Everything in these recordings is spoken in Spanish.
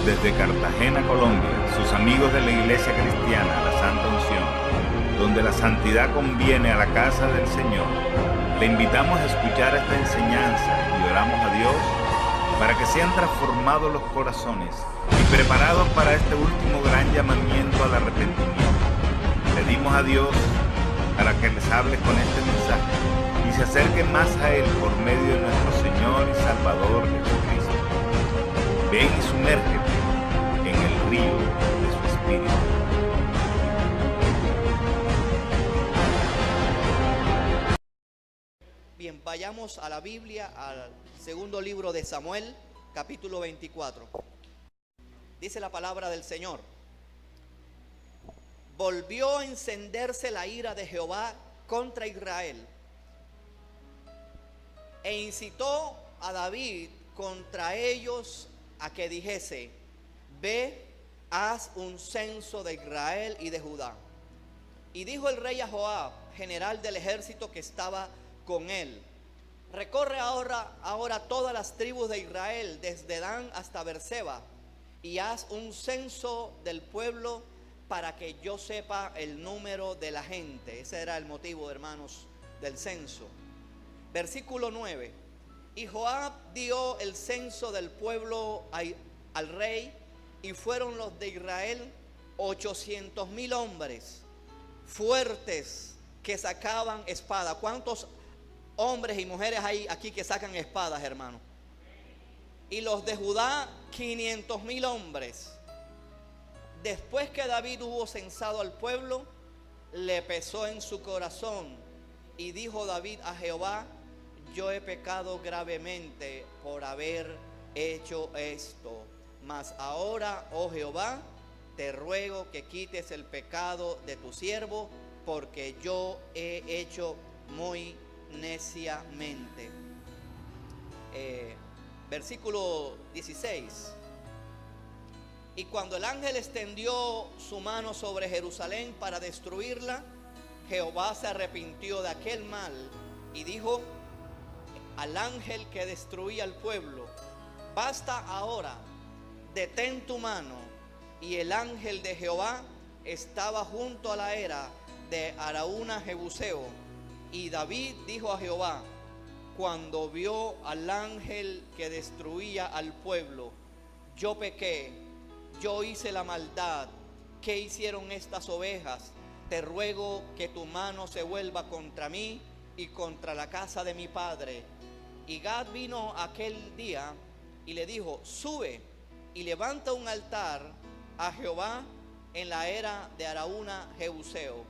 Desde Cartagena, Colombia, sus amigos de la Iglesia Cristiana, la Santa Unción, donde la santidad conviene a la casa del Señor, le invitamos a escuchar esta enseñanza y oramos a Dios para que sean transformados los corazones y preparados para este último gran llamamiento al arrepentimiento. Pedimos a Dios para que les hable con este mensaje y se acerquen más a Él por medio de nuestro Señor y Salvador Jesucristo. Ven y sumérgete en el río de su Espíritu. Bien, vayamos a la Biblia, al segundo libro de Samuel, capítulo 24. Dice la palabra del Señor: volvió a encenderse la ira de Jehová contra Israel, e incitó a David contra ellos a que dijese: ve, haz un censo de Israel y de Judá. Y dijo el rey a Joab, general del ejército que estaba con él: recorre ahora todas las tribus de Israel, desde Dan hasta Beerseba, y haz un censo del pueblo para que yo sepa el número de la gente. Ese era el motivo, hermanos, del censo. Versículo 9. Y Joab dio el censo del pueblo al rey, y fueron los de Israel 800,000 hombres fuertes que sacaban espada. ¿Cuántos hombres y mujeres hay aquí que sacan espadas, hermano? Y los de Judá 500,000 hombres. Después que David hubo censado al pueblo, le pesó en su corazón, y dijo David a Jehová: yo he pecado gravemente por haber hecho esto. Mas ahora, oh Jehová, te ruego que quites el pecado de tu siervo, porque yo he hecho muy neciamente. Versículo 16. Y cuando el ángel extendió su mano sobre Jerusalén para destruirla, Jehová se arrepintió de aquel mal y dijo al ángel que destruía al pueblo: basta ahora, detén tu mano. Y el ángel de Jehová estaba junto a la era de Araúna Jebuseo. Y David dijo a Jehová, cuando vio al ángel que destruía al pueblo: yo pequé, yo hice la maldad. ¿Qué hicieron estas ovejas? Te ruego que tu mano se vuelva contra mí y contra la casa de mi padre. Y Gad vino aquel día y le dijo: sube y levanta un altar a Jehová en la era de Araúna Jebuseo.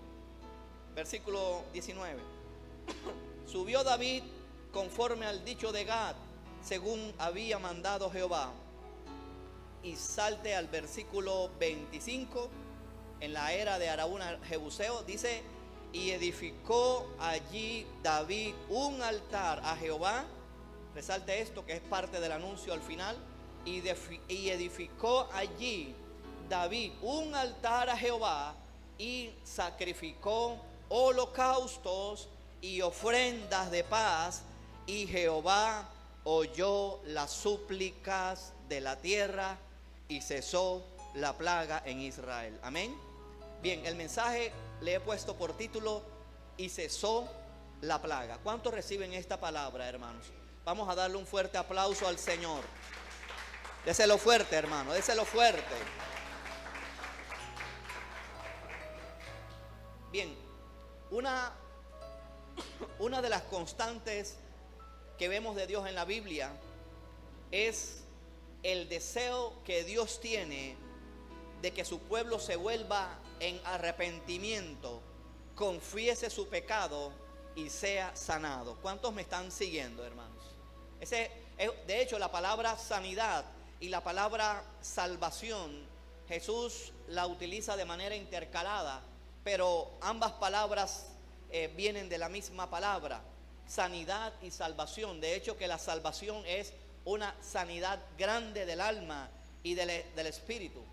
Versículo 19. Subió David conforme al dicho de Gad, según había mandado Jehová. Y salte al versículo 25. En la era de Araúna Jebuseo dice: y edificó allí David un altar a Jehová. Resalte esto, que es parte del anuncio al final. Y edificó allí David un altar a Jehová, y sacrificó holocaustos y ofrendas de paz, y Jehová oyó las súplicas de la tierra, y cesó la plaga en Israel. Amén. Bien, el mensaje le he puesto por título: y cesó la plaga. ¿Cuántos reciben esta palabra, hermanos? Vamos a darle un fuerte aplauso al Señor. Déselo fuerte, hermano, déselo fuerte. Bien, una de las constantes que vemos de Dios en la Biblia es el deseo que Dios tiene de que su pueblo se vuelva en arrepentimiento, confiese su pecado y sea sanado. ¿Cuántos me están siguiendo, hermanos? De hecho, la palabra sanidad y la palabra salvación, Jesús la utiliza de manera intercalada, pero ambas palabras vienen de la misma palabra: sanidad y salvación. De hecho, que la salvación es una sanidad grande del alma y del espíritu.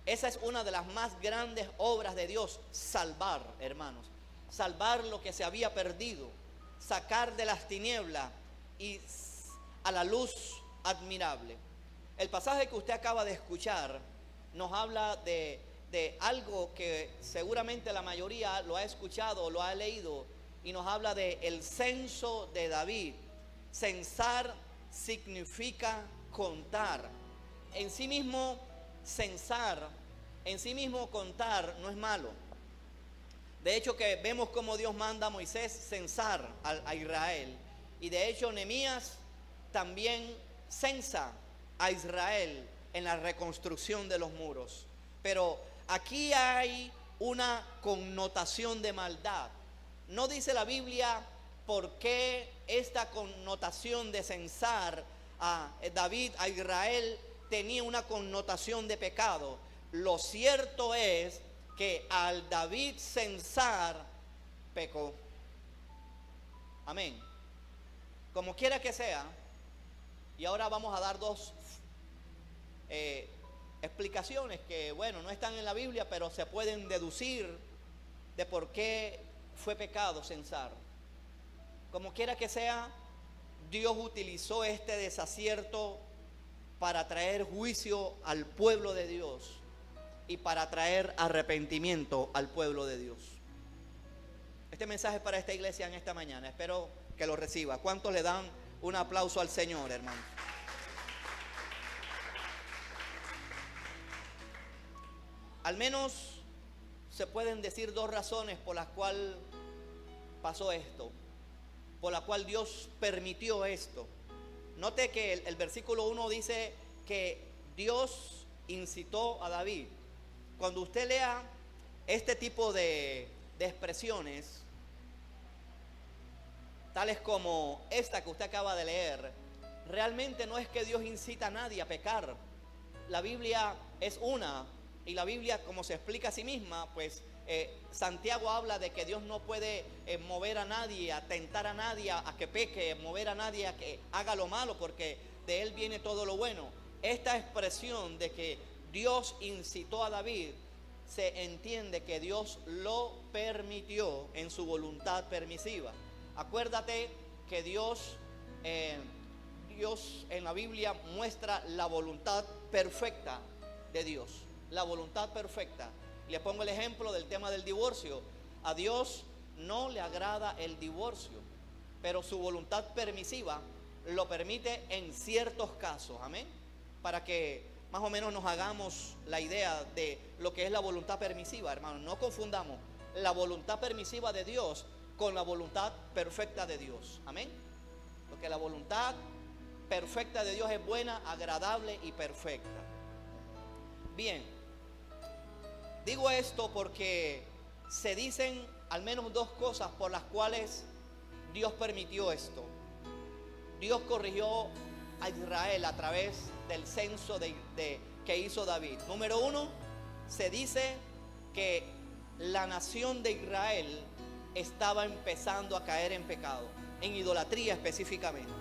Esa es una de las más grandes obras de Dios: salvar, hermanos. Salvar lo que se había perdido, sacar de las tinieblas y a la luz admirable. El pasaje que usted acaba de escuchar nos habla de algo que seguramente la mayoría lo ha escuchado o lo ha leído, y nos habla de el censo de David. Censar significa contar. En sí mismo, censar, en sí mismo contar no es malo. De hecho, que vemos cómo Dios manda a Moisés censar a Israel. Y de hecho, Nehemías también censa a Israel en la reconstrucción de los muros. Pero aquí hay una connotación de maldad. No dice la Biblia por qué esta connotación de censar a David, a Israel, tenía una connotación de pecado. Lo cierto es que al David censar, pecó. Amén. Como quiera que sea, y ahora vamos a dar dos explicaciones que, bueno, no están en la Biblia, pero se pueden deducir de por qué fue pecado censar. Como quiera que sea, Dios utilizó este desacierto para traer juicio al pueblo de Dios y para traer arrepentimiento al pueblo de Dios. Este mensaje es para esta iglesia en esta mañana. Espero que lo reciba. ¿Cuántos le dan un aplauso al Señor, hermano? Al menos se pueden decir dos razones por las cuales pasó esto, por la cual Dios permitió esto. Note que el versículo 1 dice que Dios incitó a David. Cuando usted lea este tipo de expresiones, tales como esta que usted acaba de leer, realmente no es que Dios incita a nadie a pecar. La Biblia es una, y la Biblia, como se explica a sí misma, pues Santiago habla de que Dios no puede mover a nadie, a tentar a nadie a que peque, mover a nadie a que haga lo malo, porque de él viene todo lo bueno. Esta expresión de que Dios incitó a David, se entiende que Dios lo permitió en su voluntad permisiva. Acuérdate que Dios en la Biblia muestra la voluntad perfecta de Dios. La voluntad perfecta. Le pongo el ejemplo del tema del divorcio. A Dios no le agrada el divorcio, pero su voluntad permisiva lo permite en ciertos casos. Amén. Para que más o menos nos hagamos la idea de lo que es la voluntad permisiva, hermanos. No confundamos la voluntad permisiva de Dios con la voluntad perfecta de Dios. Amén. Porque la voluntad perfecta de Dios es buena, agradable y perfecta. Bien, digo esto porque se dicen al menos dos cosas por las cuales Dios permitió esto. Dios corrigió a Israel a través del censo que hizo David. Número uno, se dice que la nación de Israel estaba empezando a caer en pecado, en idolatría específicamente.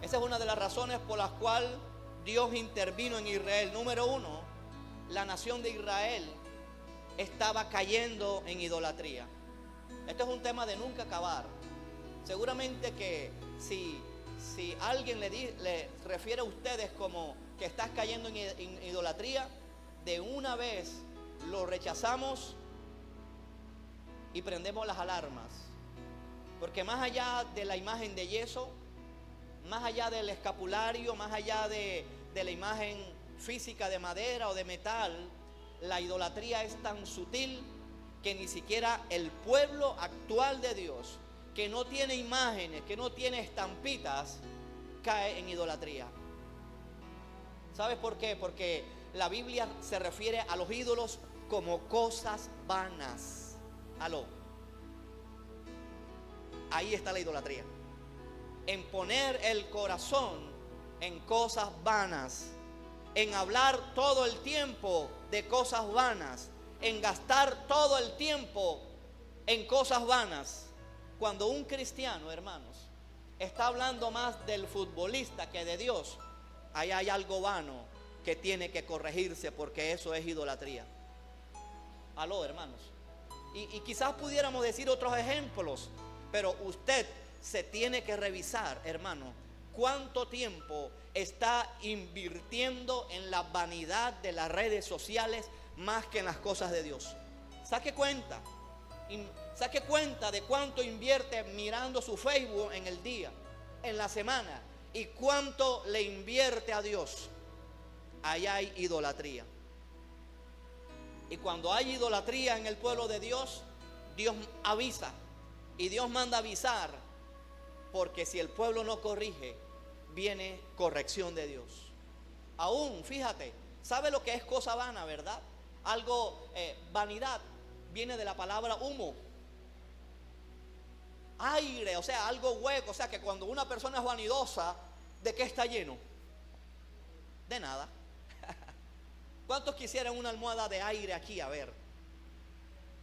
Esa es una de las razones por las cuales Dios intervino en Israel. Número uno, la nación de Israel estaba cayendo en idolatría. Esto es un tema de nunca acabar. Seguramente que si alguien le refiere a ustedes como que estás cayendo en idolatría, de una vez lo rechazamos y prendemos las alarmas. Porque más allá de la imagen de yeso, más allá del escapulario, más allá de la imagen física de madera o de metal, la idolatría es tan sutil que ni siquiera el pueblo actual de Dios, que no tiene imágenes, que no tiene estampitas, cae en idolatría. ¿Sabes por qué? Porque la Biblia se refiere a los ídolos como cosas vanas. Aló. Ahí está la idolatría. En poner el corazón en cosas vanas, en hablar todo el tiempo de cosas vanas, en gastar todo el tiempo en cosas vanas. Cuando un cristiano, hermanos, está hablando más del futbolista que de Dios, ahí hay algo vano que tiene que corregirse, porque eso es idolatría. Aló, hermanos. Y quizás pudiéramos decir otros ejemplos, pero usted se tiene que revisar, hermano, cuánto tiempo está invirtiendo en la vanidad de las redes sociales más que en las cosas de Dios. Saque cuenta de cuánto invierte mirando su Facebook en el día, en la semana, y cuánto le invierte a Dios. Ahí hay idolatría. Y cuando hay idolatría en el pueblo de Dios, Dios avisa, y Dios manda avisar, porque si el pueblo no corrige, viene corrección de Dios. Aún, fíjate, ¿sabe lo que es cosa vana, verdad? Algo, vanidad, viene de la palabra humo. Aire, o sea, algo hueco. O sea, que cuando una persona es vanidosa, ¿de qué está lleno? De nada. ¿Cuántos quisieran una almohada de aire aquí? A ver.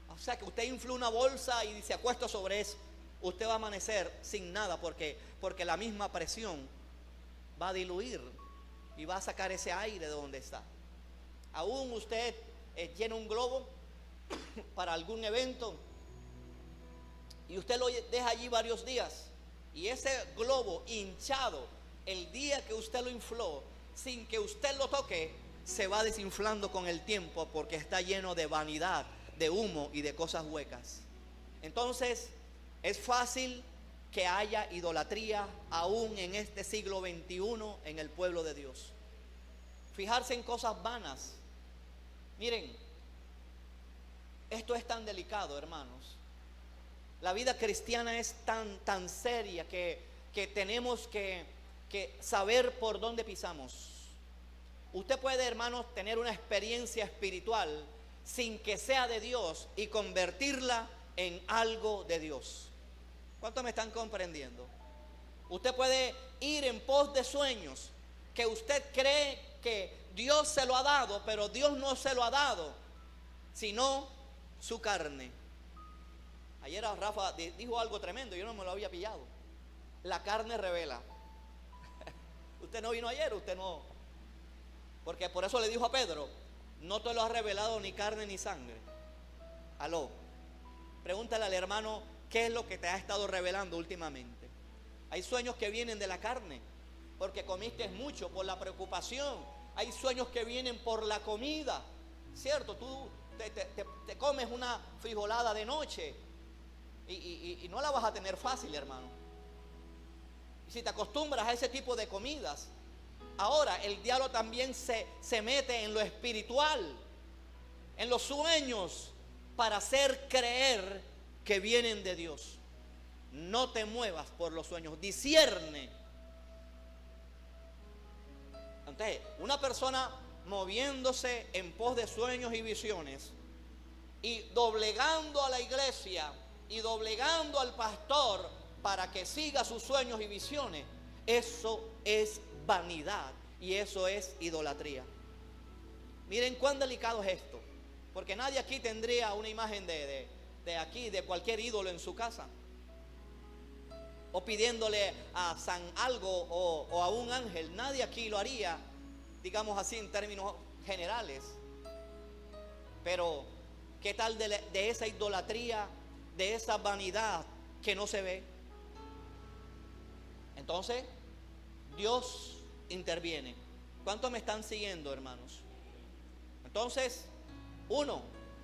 O sea, que usted infla una bolsa y se acuesta sobre eso. Usted va a amanecer sin nada, porque la misma presión va a diluir y va a sacar ese aire de donde está. Aún usted llena un globo para algún evento y usted lo deja allí varios días, y ese globo hinchado, el día que usted lo infló, sin que usted lo toque, se va desinflando con el tiempo, porque está lleno de vanidad, de humo y de cosas huecas. Entonces es fácil que haya idolatría aún en este siglo XXI en el pueblo de Dios. Fijarse en cosas vanas. Miren, esto es tan delicado, hermanos. La vida cristiana es tan seria que tenemos que saber por dónde pisamos. Usted puede, hermanos, tener una experiencia espiritual sin que sea de Dios y convertirla en algo de Dios. ¿Cuántos me están comprendiendo? Usted puede ir en pos de sueños que usted cree que Dios se lo ha dado, pero Dios no se lo ha dado, sino su carne. Ayer Rafa dijo algo tremendo, yo no me lo había pillado. La carne revela. Usted no vino ayer, usted no. Porque por eso le dijo a Pedro, no te lo ha revelado ni carne ni sangre. Aló. Pregúntale al hermano, ¿qué es lo que te ha estado revelando últimamente? Hay sueños que vienen de la carne, porque comiste mucho, por la preocupación. Hay sueños que vienen por la comida, ¿cierto? Tú te comes una frijolada de noche y no la vas a tener fácil, hermano. Y si te acostumbras a ese tipo de comidas, ahora el diablo también se mete en lo espiritual, en los sueños, para hacer creer que vienen de Dios. No te muevas por los sueños, discierne. Entonces, una persona moviéndose en pos de sueños y visiones y doblegando a la iglesia y doblegando al pastor para que siga sus sueños y visiones, eso es vanidad y eso es idolatría. Miren cuán delicado es esto, porque nadie aquí tendría una imagen de cualquier ídolo en su casa, o pidiéndole a San algo o a un ángel. Nadie aquí lo haría, digamos así, en términos generales. Pero ¿qué tal de esa idolatría, de esa vanidad que no se ve? Entonces Dios interviene. ¿Cuántos me están siguiendo, hermanos? Entonces,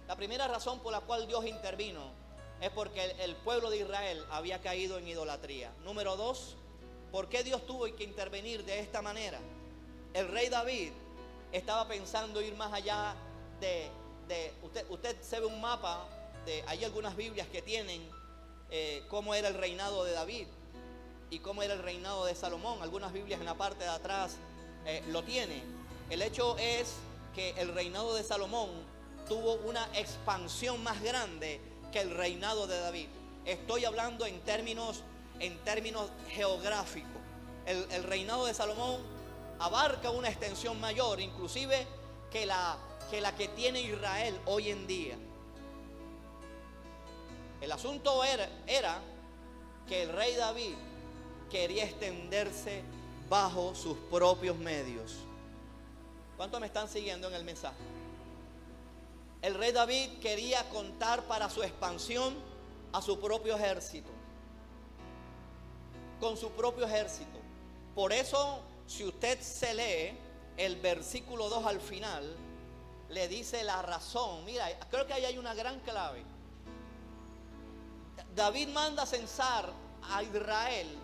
la primera razón por la cual Dios intervino es porque el pueblo de Israel había caído en idolatría. Número 2, ¿por qué Dios tuvo que intervenir de esta manera? El rey David estaba pensando ir más allá usted se ve un mapa, hay algunas Biblias que tienen cómo era el reinado de David y cómo era el reinado de Salomón. Algunas Biblias en la parte de atrás lo tienen. El hecho es que el reinado de Salomón tuvo una expansión más grande que el reinado de David. Estoy hablando en términos geográficos. El reinado de Salomón abarca una extensión mayor, inclusive que la que tiene Israel hoy en día. El asunto era que el rey David quería extenderse bajo sus propios medios. ¿Cuántos me están siguiendo en el mensaje? El rey David quería contar para su expansión a su propio ejército, con su propio ejército. Por eso, si usted se lee el versículo 2 al final, le dice la razón. Mira, creo que ahí hay una gran clave. David manda censar a Israel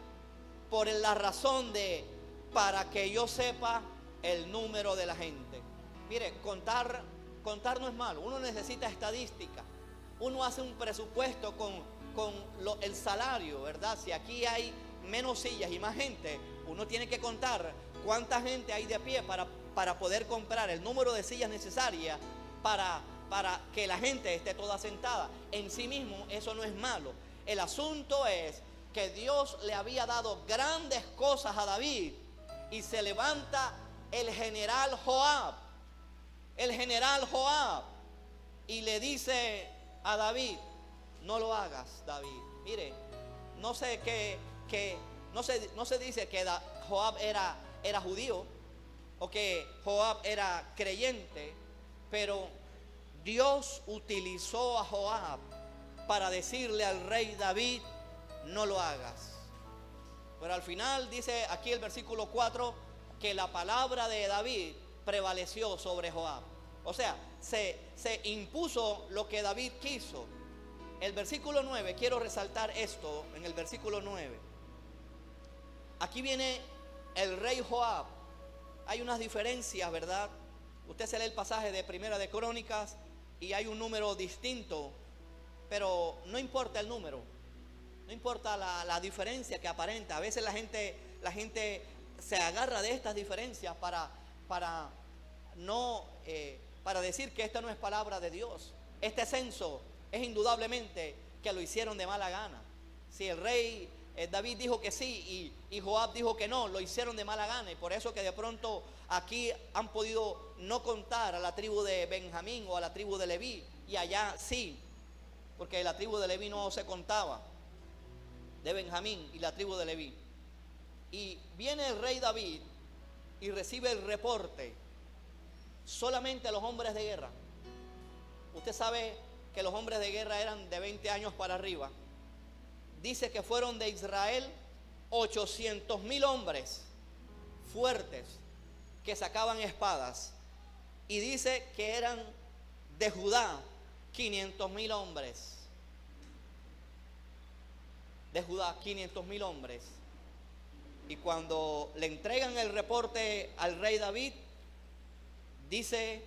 por la razón de, para que yo sepa el número de la gente. Mire, contar no es malo. Uno necesita estadística. Uno hace un presupuesto con el salario, ¿verdad? Si aquí hay menos sillas y más gente, uno tiene que contar cuánta gente hay de pie para poder comprar el número de sillas necesarias para que la gente esté toda sentada. En sí mismo eso no es malo. El asunto es que Dios le había dado grandes cosas a David y se levanta el general Joab. Y le dice a David: no lo hagas, David. Mire, no se dice que Joab era judío o que Joab era creyente, pero Dios utilizó a Joab para decirle al rey David: no lo hagas. Pero al final dice aquí el versículo 4 que la palabra de David prevaleció sobre Joab. O sea, se impuso lo que David quiso. El versículo 9, quiero resaltar esto en el versículo 9. Aquí viene el rey Joab. Hay unas diferencias, ¿verdad? Usted se lee el pasaje de Primera de Crónicas y hay un número distinto, pero no importa el número, no importa la diferencia que aparenta. A veces la gente se agarra de estas diferencias para decir que esta no es palabra de Dios. Este censo es indudablemente que lo hicieron de mala gana. Si el rey David dijo que sí y Joab dijo que no, lo hicieron de mala gana. Y por eso que de pronto aquí han podido no contar a la tribu de Benjamín o a la tribu de Leví, y allá sí, porque la tribu de Leví no se contaba, de Benjamín y la tribu de Leví. Y viene el rey David y recibe el reporte: solamente los hombres de guerra. Usted sabe que los hombres de guerra eran de 20 años para arriba. Dice que fueron de Israel 800,000 hombres fuertes que sacaban espadas. Y dice que eran de Judá 500,000 hombres. De Judá 500,000 hombres. Y cuando le entregan el reporte al rey David, dice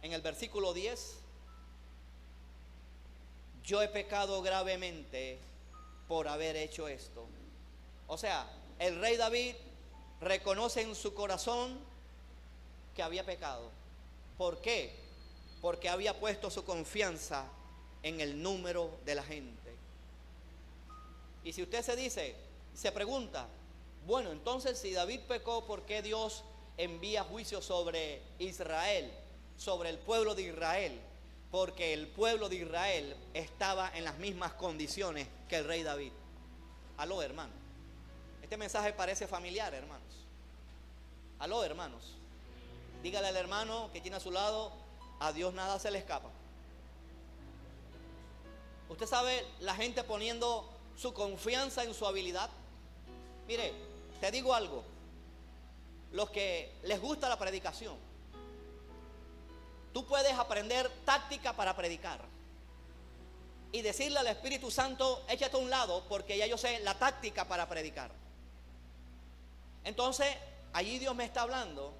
en el versículo 10: yo he pecado gravemente por haber hecho esto. O sea, el rey David reconoce en su corazón que había pecado. ¿Por qué? Porque había puesto su confianza en el número de la gente. Y si usted se pregunta, bueno, entonces si David pecó, ¿por qué Dios envía juicio sobre Israel, sobre el pueblo de Israel? Porque el pueblo de Israel estaba en las mismas condiciones que el rey David. Aló, hermano. Este mensaje parece familiar, hermanos. Aló, hermanos. Dígale al hermano que tiene a su lado: a Dios nada se le escapa. Usted sabe, la gente poniendo su confianza en su habilidad. Mire, te digo algo: los que les gusta la predicación, tú puedes aprender táctica para predicar y decirle al Espíritu Santo: échate a un lado porque ya yo sé la táctica para predicar. Entonces, allí Dios me está hablando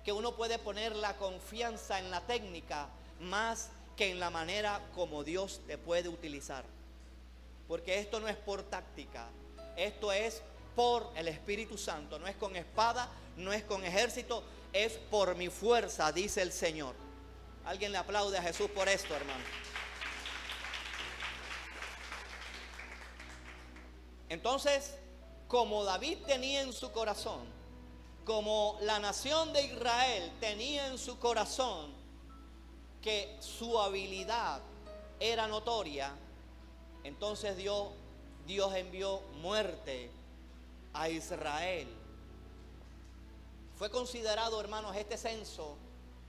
que uno puede poner la confianza en la técnica más que en la manera como Dios te puede utilizar. Porque esto no es por táctica, esto es por el Espíritu Santo. No es con espada, no es con ejército, es por mi fuerza, dice el Señor. Alguien le aplaude a Jesús por esto, hermano. Entonces, como David tenía en su corazón, como la nación de Israel tenía en su corazón que su habilidad era notoria, entonces Dios envió muerte a Israel. Fue considerado, hermanos, este censo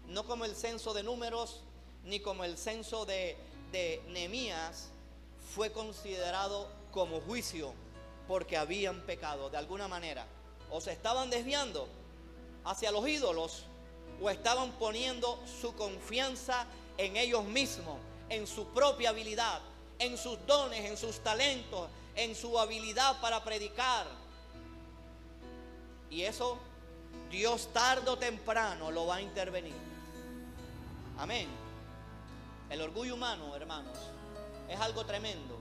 no como el censo de números ni como el censo de Nehemías. Fue considerado como juicio porque habían pecado de alguna manera. o se estaban desviando hacia los ídolos, o estaban poniendo su confianza en ellos mismos, en su propia habilidad, en sus dones, en sus talentos, en su habilidad para predicar. Y eso Dios tarde o temprano lo va a intervenir. Amén. El orgullo humano, hermanos, es algo tremendo.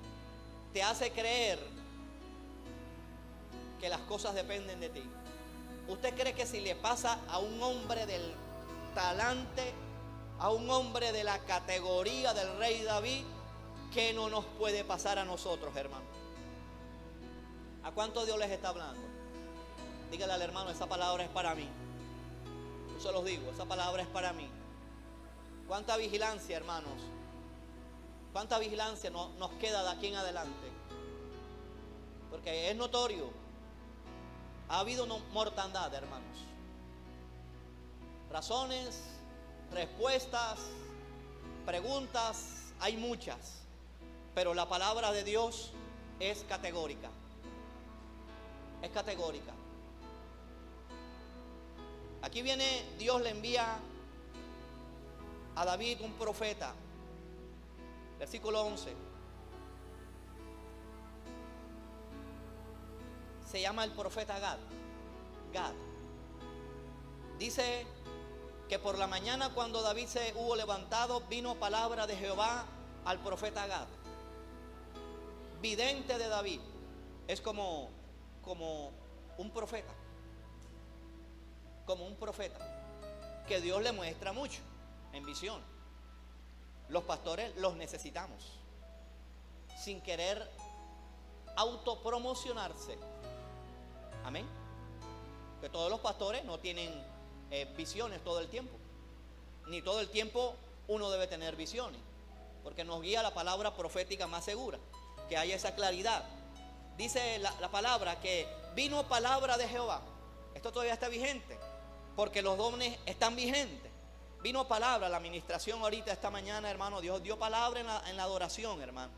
Te hace creer que las cosas dependen de ti. ¿Usted cree que si le pasa a un hombre del talante, a un hombre de la categoría del rey David, que no nos puede pasar a nosotros, hermano? ¿A cuánto Dios les está hablando? Dígale al hermano, esa palabra es para mí. Yo se los digo, esa palabra es para mí. ¿Cuánta vigilancia, hermanos? ¿Cuánta vigilancia nos queda de aquí en adelante? Porque es notorio, ha habido mortandad, hermanos. Razones, respuestas, preguntas, hay muchas. Pero la palabra de Dios es categórica. Es categórica. Aquí viene, Dios le envía a David un profeta. Versículo 11. Se llama el profeta Gad. Gad. Dice que por la mañana, cuando David se hubo levantado, vino palabra de Jehová al profeta Gad, vidente de David. Es como un profeta. Como un profeta que Dios le muestra mucho en visión. Los pastores los necesitamos, sin querer autopromocionarse. Amén. Que todos los pastores no tienen visiones todo el tiempo. Ni todo el tiempo uno debe tener visiones, porque nos guía la palabra profética más segura, que haya esa claridad. Dice la palabra que vino palabra de Jehová. Esto todavía está vigente, porque los dones están vigentes. Vino palabra, la administración ahorita esta mañana, hermano. Dios dio palabra en la adoración, hermano.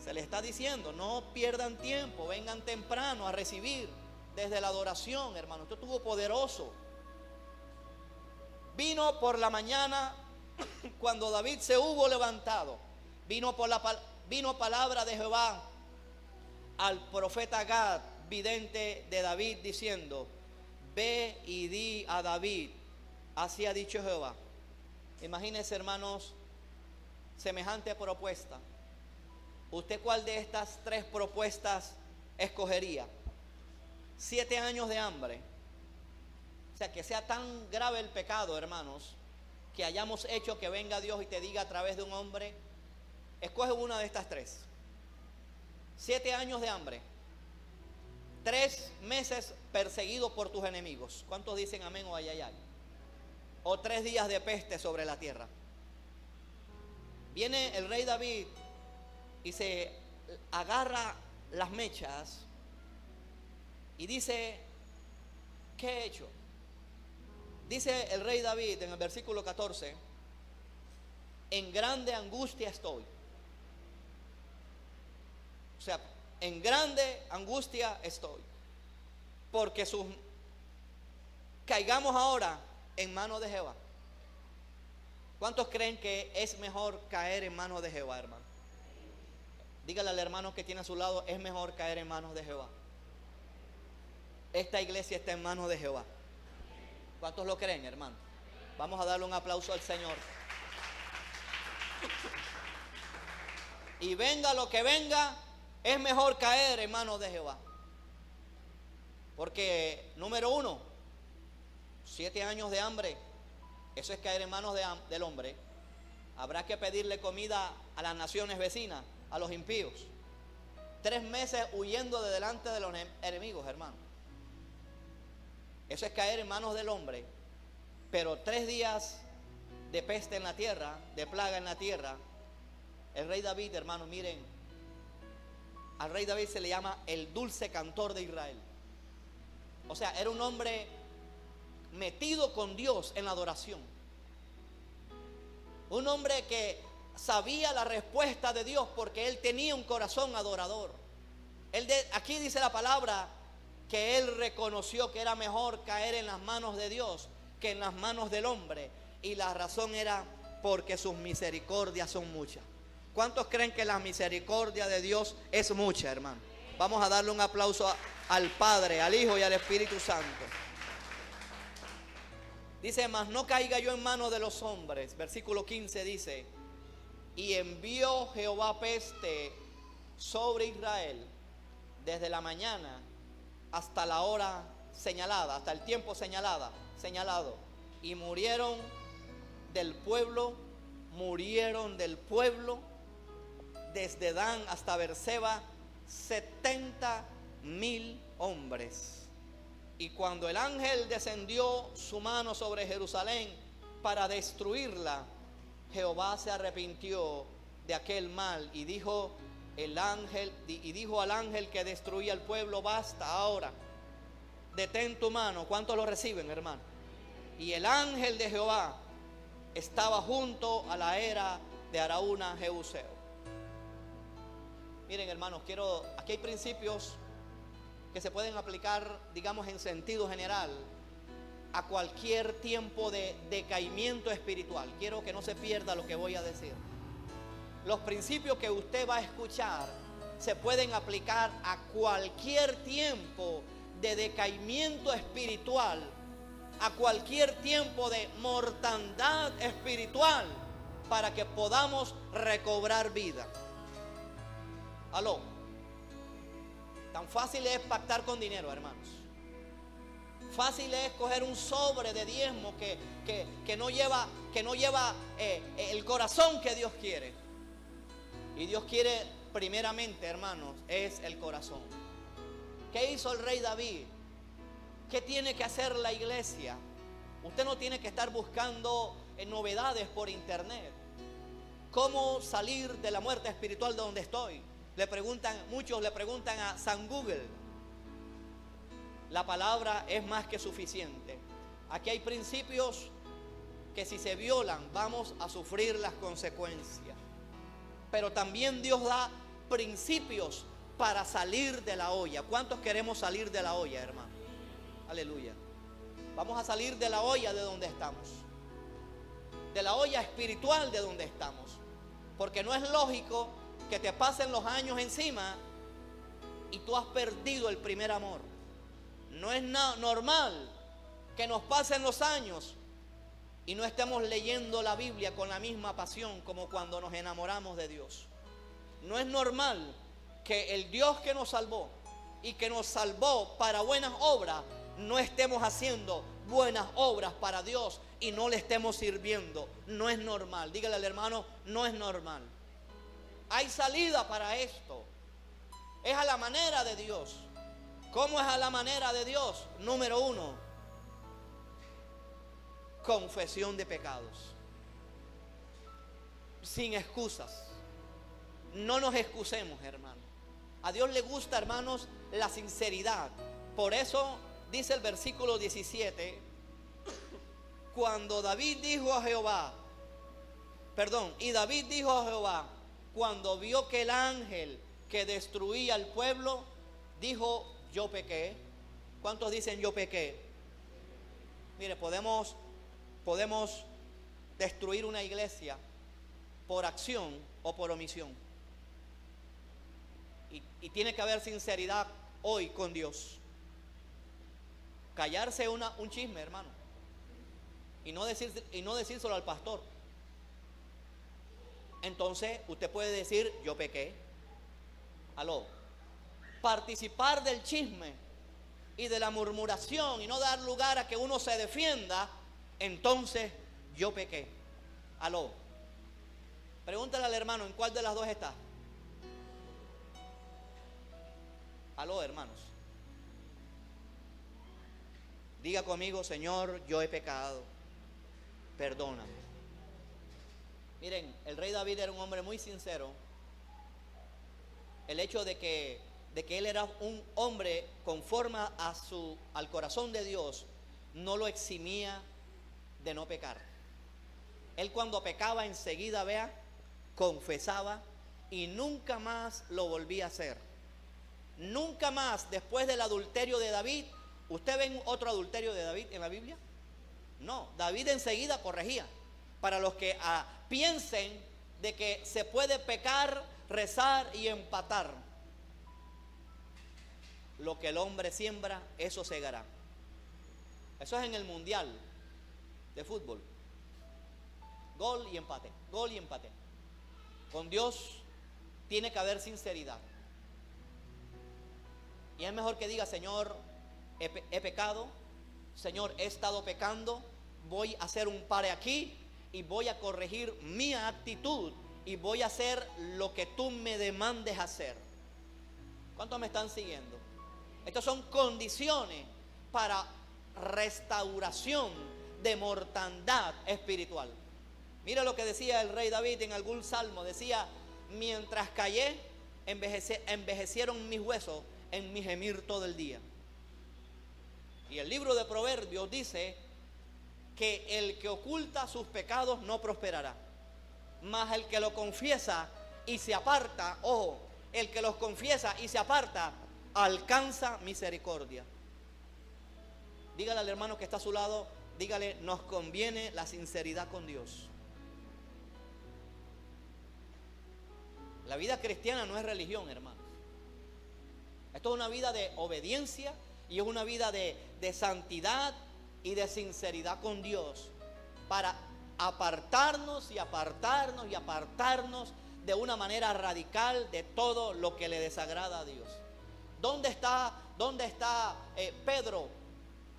Se le está diciendo, no pierdan tiempo, vengan temprano a recibir desde la adoración, hermano. Esto estuvo poderoso. Vino por la mañana, cuando David se hubo levantado, vino palabra de Jehová al profeta Gad, vidente de David, diciendo: ve y di a David, así ha dicho Jehová. Imagínense, hermanos, semejante propuesta. ¿Usted cuál de estas tres propuestas escogería? 7 años de hambre. O sea, que sea tan grave el pecado, hermanos, que hayamos hecho que venga Dios y te diga a través de un hombre: escoge una de estas tres. 7 años de hambre, 3 meses perseguido por tus enemigos. ¿Cuántos dicen amén o ay, ay, ay? O 3 días de peste sobre la tierra. Viene el rey David y se agarra las mechas y dice: ¿qué he hecho? Dice el rey David en el versículo 14: en grande angustia estoy. O sea, en grande angustia estoy, porque caigamos ahora en manos de Jehová. ¿Cuántos creen que es mejor caer en manos de Jehová, hermano? Dígale al hermano que tiene a su lado: es mejor caer en manos de Jehová. Esta iglesia está en manos de Jehová. ¿Cuántos lo creen, hermano? Vamos a darle un aplauso al Señor. Y venga lo que venga, es mejor caer en manos de Jehová. Porque, número 1, 7 años de hambre, eso es caer en manos del hombre. Habrá que pedirle comida a las naciones vecinas, a los impíos. 3 meses huyendo de delante de los enemigos, hermano. Eso es caer en manos del hombre. Pero 3 días de peste en la tierra, de plaga en la tierra. El rey David, hermano, miren, al rey David se le llama el dulce cantor de Israel. O sea, era un hombre metido con Dios en la adoración. Un hombre que sabía la respuesta de Dios, porque él tenía un corazón adorador. Aquí dice la palabra que él reconoció que era mejor caer en las manos de Dios que en las manos del hombre. Y la razón era porque sus misericordias son muchas. ¿Cuántos creen que la misericordia de Dios es mucha, hermano? Vamos a darle un aplauso al Padre, al Hijo y al Espíritu Santo. Dice, mas no caiga yo en manos de los hombres. Versículo 15 dice, y envió Jehová peste sobre Israel desde la mañana hasta la hora señalada, hasta el tiempo señalado. Y murieron del pueblo desde Dan hasta Beerseba 70,000 hombres. Y cuando el ángel descendió su mano sobre Jerusalén para destruirla, Jehová se arrepintió de aquel mal y dijo al ángel que destruía el pueblo, basta ahora, detén tu mano. ¿Cuántos lo reciben, hermano? Y el ángel de Jehová estaba junto a la era de Araúna Jebuseo. Miren, hermanos, aquí hay principios que se pueden aplicar, digamos, en sentido general a cualquier tiempo de decaimiento espiritual. Quiero que no se pierda lo que voy a decir. Los principios que usted va a escuchar se pueden aplicar a cualquier tiempo de decaimiento espiritual, a cualquier tiempo de mortandad espiritual, para que podamos recobrar vida. Aló. Tan fácil es pactar con dinero, hermanos. Fácil es coger un sobre de diezmo que no lleva el corazón que Dios quiere. Y Dios quiere primeramente, hermanos, es el corazón. ¿Qué hizo el rey David? ¿Qué tiene que hacer la iglesia? Usted no tiene que estar buscando novedades por internet. ¿Cómo salir de la muerte espiritual de donde estoy? Muchos le preguntan a San Google. La palabra es más que suficiente. Aquí hay principios que si se violan vamos a sufrir las consecuencias. Pero también Dios da principios para salir de la olla. ¿Cuántos queremos salir de la olla, hermano? Aleluya. Vamos a salir de la olla de donde estamos. De la olla espiritual de donde estamos. Porque no es lógico que te pasen los años encima y tú has perdido el primer amor. No es normal que nos pasen los años y no estemos leyendo la Biblia con la misma pasión como cuando nos enamoramos de Dios. No es normal que el Dios que nos salvó y que nos salvó para buenas obras, no estemos haciendo buenas obras para Dios y no le estemos sirviendo. No es normal. Dígale al hermano, no es normal. Hay salida para esto. Es a la manera de Dios. ¿Cómo es a la manera de Dios? Número 1, confesión de pecados. Sin excusas. No nos excusemos, hermanos. A Dios le gusta, hermanos, la sinceridad. Por eso dice el versículo 17, David dijo a Jehová, cuando vio que el ángel que destruía al pueblo, dijo, yo pequé. ¿Cuántos dicen yo pequé? Mire, podemos destruir una iglesia por acción o por omisión. Y tiene que haber sinceridad hoy con Dios. Callarse un chisme, hermano. Y no decírselo al pastor. Entonces usted puede decir, yo pequé. Aló. Participar del chisme y de la murmuración y no dar lugar a que uno se defienda, entonces yo pequé. Aló. Pregúntale al hermano, ¿en cuál de las dos está? Aló, hermanos. Diga conmigo, Señor, yo he pecado, perdóname. Miren, el rey David era un hombre muy sincero. El hecho de que él era un hombre conforme al corazón de Dios no lo eximía de no pecar. Él cuando pecaba enseguida, confesaba y nunca más lo volvía a hacer. Nunca más después del adulterio de David, ¿usted ve otro adulterio de David en la Biblia? No, David enseguida corregía. Para los que piensen de que se puede pecar, rezar y empatar. Lo que el hombre siembra, eso segará. Eso es en el mundial de fútbol. Gol y empate, gol y empate. Con Dios tiene que haber sinceridad. Y es mejor que diga: Señor, he pecado, Señor, he estado pecando, voy a hacer un pare aquí y voy a corregir mi actitud y voy a hacer lo que tú me demandes hacer. ¿Cuántos me están siguiendo? Estas son condiciones para restauración de mortandad espiritual. Mira lo que decía el rey David en algún salmo. Decía: mientras callé, envejecieron mis huesos en mi gemir todo el día. Y el libro de Proverbios dice que el que oculta sus pecados no prosperará, mas el que lo confiesa y se aparta, ojo, el que los confiesa y se aparta alcanza misericordia. Dígale al hermano que está a su lado, dígale: nos conviene la sinceridad con Dios. La vida cristiana no es religión, hermanos. Esto es una vida de obediencia y es una vida de santidad y de sinceridad con Dios, para apartarnos y apartarnos y apartarnos de una manera radical de todo lo que le desagrada a Dios. ¿Dónde está Pedro?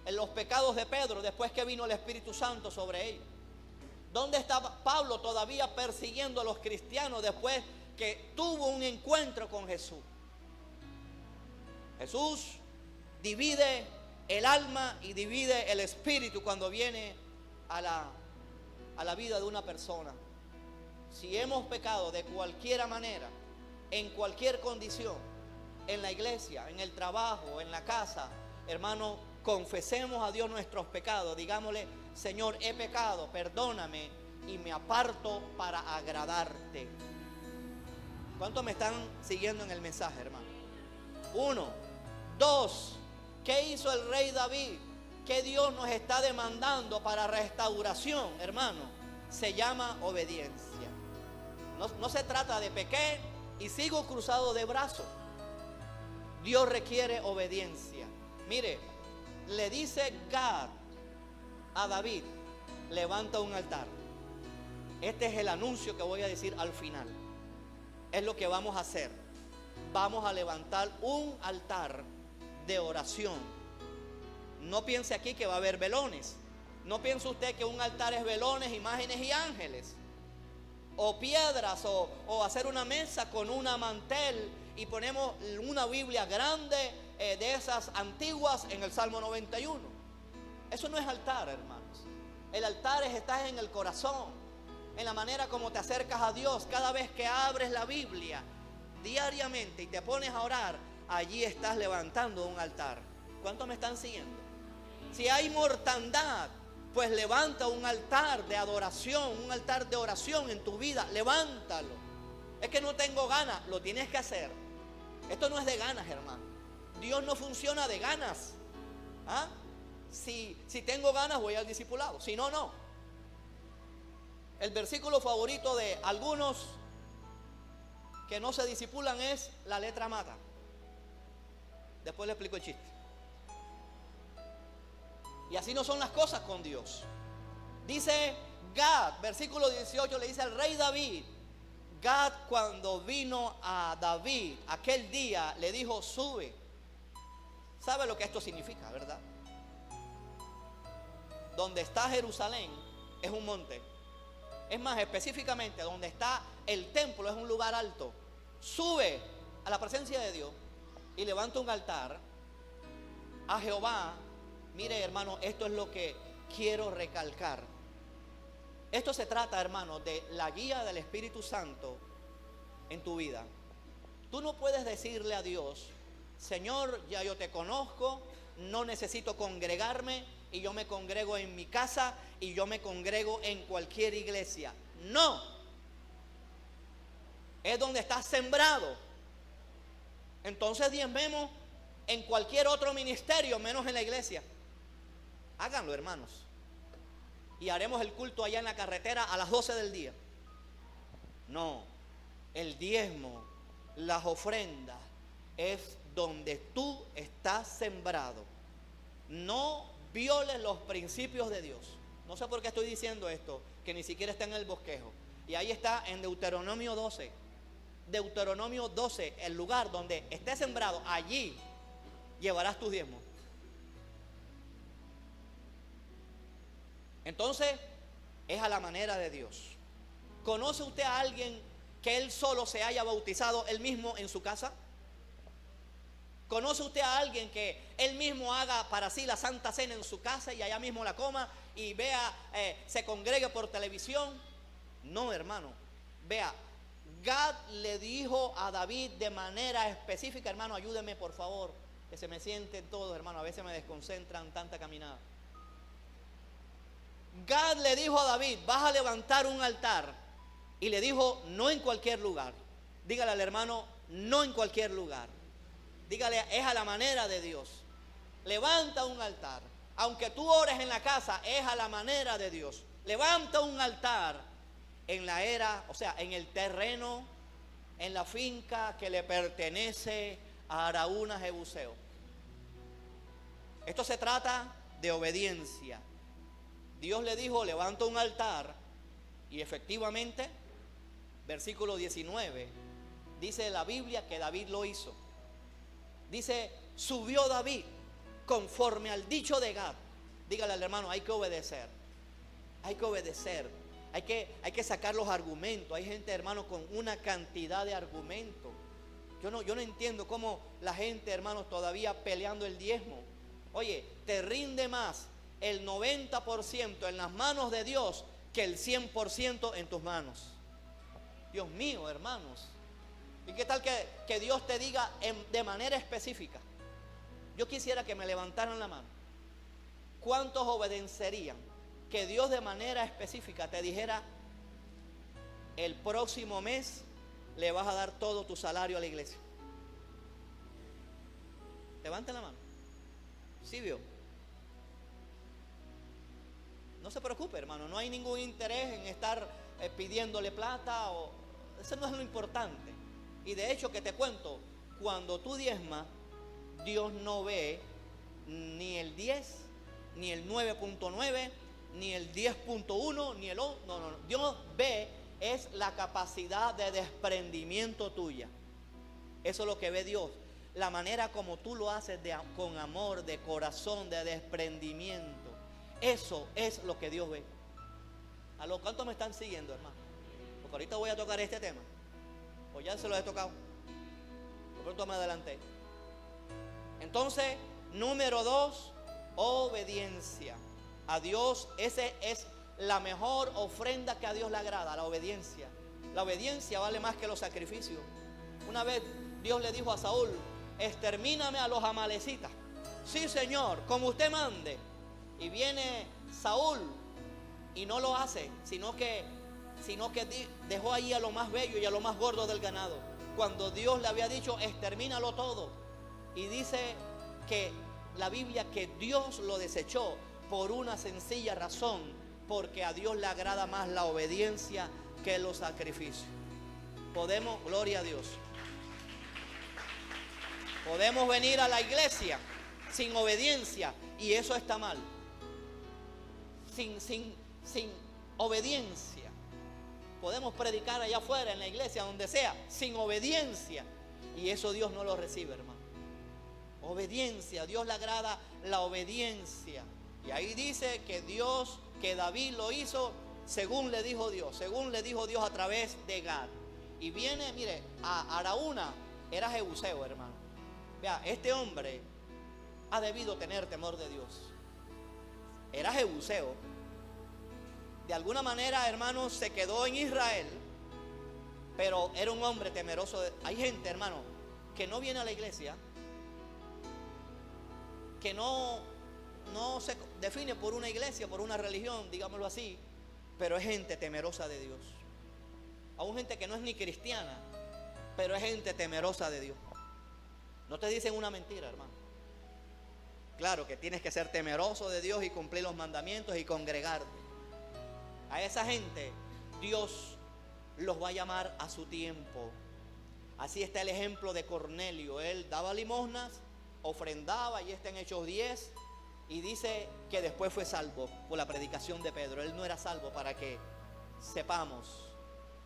En los pecados de Pedro después que vino el Espíritu Santo sobre él. ¿Dónde está Pablo todavía persiguiendo a los cristianos después que tuvo un encuentro con Jesús? Jesús divide el alma y divide el espíritu cuando viene a la vida de una persona. Si hemos pecado de cualquier manera, en cualquier condición, en la iglesia, en el trabajo, en la casa, hermano, confesemos a Dios nuestros pecados. Digámosle: Señor, he pecado, perdóname y me aparto para agradarte. ¿Cuántos me están siguiendo en el mensaje, hermano? 1. 2. ¿Qué hizo el rey David? ¿Qué Dios nos está demandando para restauración, hermano? Se llama obediencia. No se trata de pequé y sigo cruzado de brazos. Dios requiere obediencia. Mire, le dice Gad a David: levanta un altar. Este es el anuncio que voy a decir al final. Es lo que vamos a hacer. Vamos a levantar un altar de oración. No piense aquí que va a haber velones. No piense usted que un altar es velones, imágenes y ángeles, o piedras, o hacer una mesa con una mantel y ponemos una Biblia grande de esas antiguas en el Salmo 91. Eso no es altar, hermanos. El altar está en el corazón, en la manera como te acercas a Dios. Cada vez que abres la Biblia diariamente y te pones a orar, allí estás levantando un altar. ¿Cuántos me están siguiendo? Si hay mortandad, pues levanta un altar de adoración, un altar de oración en tu vida. Levántalo. Es que no tengo ganas, lo tienes que hacer. Esto no es de ganas, hermano. Dios no funciona de ganas. ¿Ah? Si tengo ganas, voy al discipulado. Si no, no. El versículo favorito de algunos que no se discipulan es: la letra mata. Después le explico el chiste. Y así no son las cosas con Dios. Dice Gad, versículo 18, le dice al rey David: Gad, cuando vino a David aquel día, le dijo: sube. ¿Sabe lo que esto significa, verdad? Donde está Jerusalén es un monte. Es más, específicamente donde está el templo es un lugar alto. Sube a la presencia de Dios y levanta un altar a Jehová. Mire, hermano, esto es lo que quiero recalcar. Esto se trata, hermano, de la guía del Espíritu Santo en tu vida. Tú no puedes decirle a Dios: Señor, ya yo te conozco, no necesito congregarme, y yo me congrego en mi casa y yo me congrego en cualquier iglesia. No. Es donde estás sembrado. Entonces diezmemos en cualquier otro ministerio, menos en la iglesia. Háganlo, hermanos. Y haremos el culto allá en la carretera a las 12 del día. No, el diezmo, las ofrendas, es donde tú estás sembrado. No violes los principios de Dios. No sé por qué estoy diciendo esto, que ni siquiera está en el bosquejo. Y ahí está en Deuteronomio 12. Deuteronomio 12, el lugar donde esté sembrado, allí llevarás tus diezmos. Entonces, es a la manera de Dios. ¿Conoce usted a alguien que él solo se haya bautizado él mismo en su casa? ¿Conoce usted a alguien que él mismo haga para sí la Santa Cena en su casa y allá mismo la coma y vea, se congregue por televisión? No, hermano. Vea, Gad le dijo a David de manera específica, hermano, ayúdeme por favor, que se me sienten todos, hermano, a veces me desconcentran tanta caminada. Gad le dijo a David, vas a levantar un altar. Y le dijo, no en cualquier lugar. Dígale al hermano, no en cualquier lugar. Dígale, es a la manera de Dios. Levanta un altar. Aunque tú ores en la casa, es a la manera de Dios. Levanta un altar en la era, o sea, en el terreno, en la finca que le pertenece a Araúna Jebuseo. Esto se trata de obediencia. Dios le dijo, levanta un altar, y efectivamente, versículo 19, dice la Biblia que David lo hizo. Dice, subió David conforme al dicho de Gad. Dígale al hermano, hay que obedecer. Hay que obedecer. Hay que sacar los argumentos. Hay gente, hermano, con una cantidad de argumentos. Yo no entiendo cómo la gente, hermanos, todavía peleando el diezmo. Oye, te rinde más el 90% en las manos de Dios que el 100% en tus manos. Dios mío, hermanos. ¿Y qué tal que Dios te diga de manera específica? Yo quisiera que me levantaran la mano. ¿Cuántos obedecerían que Dios de manera específica te dijera, el próximo mes le vas a dar todo tu salario a la iglesia? Levanten la mano. ¿Sí vio? No se preocupe, hermano, no hay ningún interés en estar pidiéndole plata, eso no es lo importante. Y de hecho, que te cuento, cuando tú diezmas, Dios no ve ni el 10, ni el 9.9, ni el 10.1, ni el... No. Dios ve es la capacidad de desprendimiento tuya. Eso es lo que ve Dios. La manera como tú lo haces con amor, de corazón, de desprendimiento. Eso es lo que Dios ve. ¿A lo cuántos me están siguiendo, hermano? Porque ahorita voy a tocar este tema. O ya se lo he tocado. Por pronto me adelanté. Entonces, número 2, obediencia. A Dios, esa es la mejor ofrenda que a Dios le agrada, la obediencia. La obediencia vale más que los sacrificios. Una vez Dios le dijo a Saúl, extermíname a los amalecitas. Sí, Señor, como usted mande. Y viene Saúl y no lo hace, sino que dejó ahí a lo más bello y a lo más gordo del ganado. Cuando Dios le había dicho, extermínalo todo. Y dice que la Biblia que Dios lo desechó por una sencilla razón, porque a Dios le agrada más la obediencia que los sacrificios. Podemos, gloria a Dios, podemos venir a la iglesia sin obediencia y eso está mal. Sin obediencia. Podemos predicar allá afuera, en la iglesia, donde sea, sin obediencia. Y eso Dios no lo recibe, hermano. Obediencia, Dios le agrada la obediencia. Y ahí dice que David lo hizo según le dijo Dios a través de Gad. Y viene, mire, a Araúna era Jebuseo, hermano. Vea, este hombre ha debido tener temor de Dios. Era Jebuseo. De alguna manera, hermano, se quedó en Israel, pero era un hombre temeroso. Hay gente, hermano, que no viene a la iglesia, que no se define por una iglesia, por una religión, digámoslo así, pero es gente temerosa de Dios. Aún gente que no es ni cristiana, pero es gente temerosa de Dios. No te dicen una mentira, hermano. Claro que tienes que ser temeroso de Dios y cumplir los mandamientos y congregarte. A esa gente Dios los va a llamar a su tiempo. Así está el ejemplo de Cornelio. Él daba limosnas, ofrendaba, y está en Hechos 10. Y dice que después fue salvo por la predicación de Pedro. Él no era salvo, para que sepamos.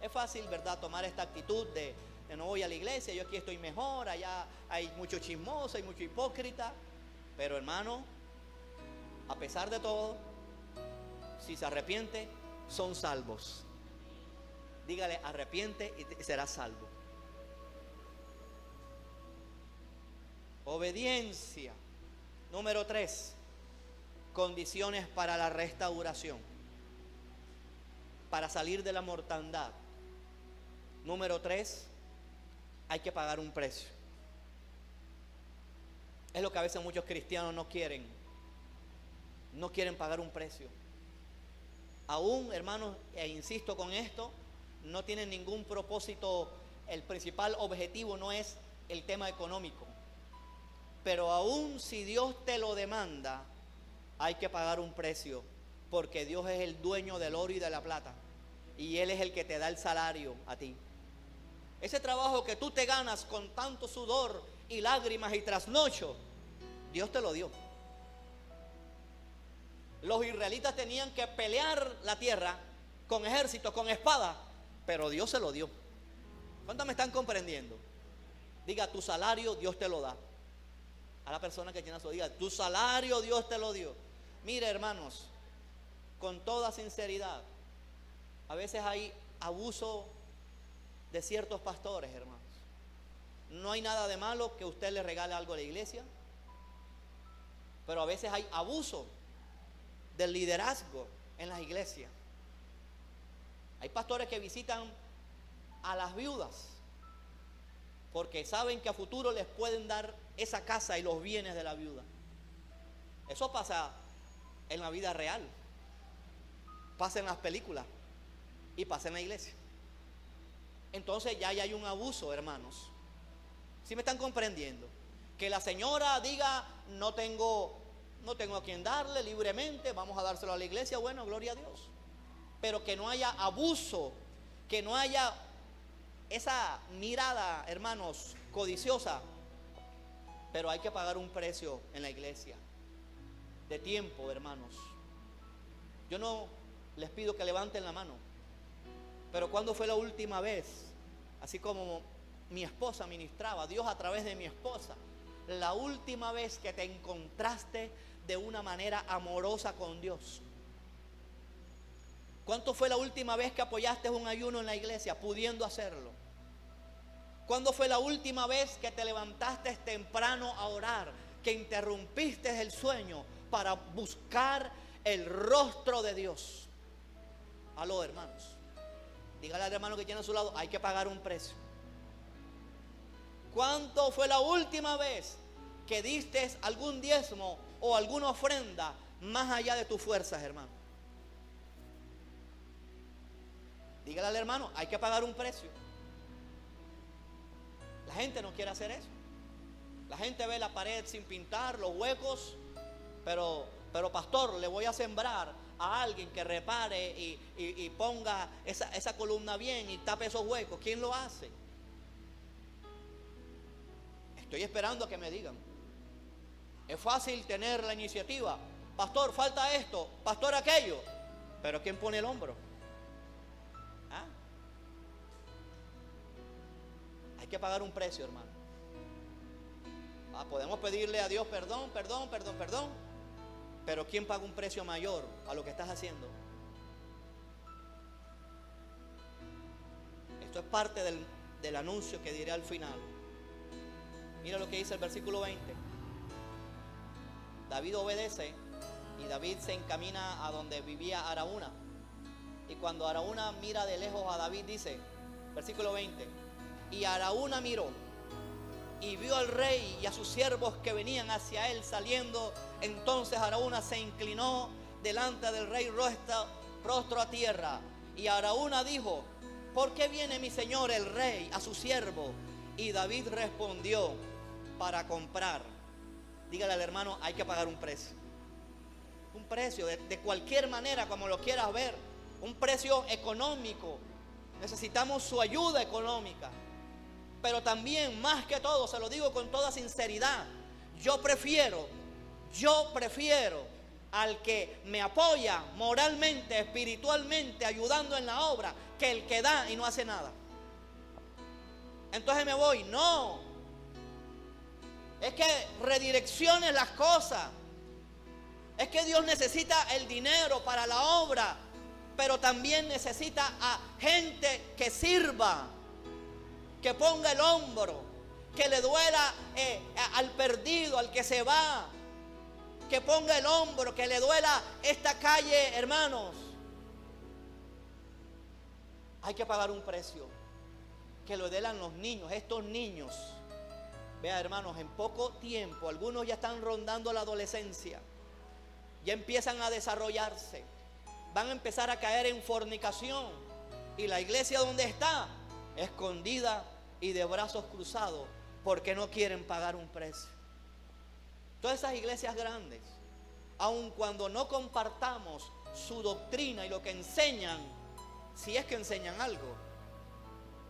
Es fácil, ¿verdad?, tomar esta actitud de no voy a la iglesia, yo aquí estoy mejor, allá hay mucho chismoso, hay mucho hipócrita. Pero hermano, a pesar de todo, si se arrepiente, son salvos. Dígale, arrepiente y serás salvo. Obediencia. Número 3. Condiciones para la restauración, para salir de la mortandad. Número 3, hay que pagar un precio. Es lo que a veces muchos cristianos no quieren pagar un precio. Aún, hermanos, e insisto con esto, no tienen ningún propósito. El principal objetivo no es el tema económico, pero aún si Dios te lo demanda, hay que pagar un precio, porque Dios es el dueño del oro y de la plata, y Él es el que te da el salario a ti. Ese trabajo que tú te ganas con tanto sudor y lágrimas y trasnocho, Dios te lo dio. Los israelitas tenían que pelear la tierra con ejército, con espada, pero Dios se lo dio. ¿Cuántos me están comprendiendo? Diga, tu salario Dios te lo da. A la persona que tiene a su, diga, tu salario Dios te lo dio. Mire, hermanos, con toda sinceridad, a veces hay abuso de ciertos pastores, hermanos. No hay nada de malo que usted le regale algo a la iglesia, pero a veces hay abuso del liderazgo en las iglesias. Hay pastores que visitan a las viudas porque saben que a futuro les pueden dar esa casa y los bienes de la viuda. Eso pasa en la vida real, pasa en las películas y pasa en la iglesia. Entonces ya hay un abuso, hermanos. ¿Sí me están comprendiendo? Que la señora diga, no tengo a quien darle libremente, vamos a dárselo a la iglesia, bueno, gloria a Dios. Pero que no haya abuso, que no haya esa mirada, hermanos, codiciosa. Pero hay que pagar un precio en la iglesia de tiempo, hermanos. Yo no les pido que levanten la mano, pero ¿cuándo fue la última vez? Así como mi esposa ministraba, Dios a través de mi esposa, la última vez que te encontraste de una manera amorosa con Dios. ¿Cuánto fue la última vez que apoyaste un ayuno en la iglesia, pudiendo hacerlo? ¿Cuándo fue la última vez que te levantaste temprano a orar, que interrumpiste el sueño para buscar el rostro de Dios? Aló, hermanos. Dígale al hermano que tiene a su lado, hay que pagar un precio. ¿Cuánto fue la última vez que diste algún diezmo o alguna ofrenda más allá de tus fuerzas, hermano? Dígale al hermano, hay que pagar un precio. La gente no quiere hacer eso. La gente ve la pared sin pintar, los huecos, pero pastor, le voy a sembrar a alguien que repare y ponga esa columna bien y tape esos huecos. ¿Quién lo hace? Estoy esperando a que me digan. Es fácil tener la iniciativa. Pastor, falta esto, pastor, aquello. Pero ¿quién pone el hombro? ¿Ah? Hay que pagar un precio, hermano. Podemos pedirle a Dios perdón, pero ¿quién paga un precio mayor a lo que estás haciendo? Esto es parte del anuncio que diré al final. Mira lo que dice el versículo 20. David obedece y David se encamina a donde vivía Araúna. Y cuando Araúna mira de lejos a David, dice, versículo 20, y Araúna miró y vio al rey y a sus siervos que venían hacia él saliendo. Entonces Araúna se inclinó delante del rey rostro a tierra. Y Araúna dijo, ¿por qué viene mi señor el rey a su siervo? Y David respondió, para comprar, dígale al hermano, hay que pagar un precio. Un precio, de cualquier manera, como lo quieras ver. Un precio económico. Necesitamos su ayuda económica. Pero también, más que todo, se lo digo con toda sinceridad, yo prefiero al que me apoya moralmente, espiritualmente, ayudando en la obra, que el que da y no hace nada. Entonces me voy. No, es que redirecciones las cosas. Es que Dios necesita el dinero para la obra, pero también necesita a gente que sirva, que ponga el hombro, que le duela al perdido, al que se va, que ponga el hombro, que le duela esta calle, hermanos. Hay que pagar un precio, que lo duelan los niños, estos niños. Vea, hermanos, en poco tiempo, algunos ya están rondando la adolescencia, ya empiezan a desarrollarse, van a empezar a caer en fornicación, y la iglesia donde está, escondida y de brazos cruzados, porque no quieren pagar un precio. Todas esas iglesias grandes, aun cuando no compartamos su doctrina y lo que enseñan, si es que enseñan algo,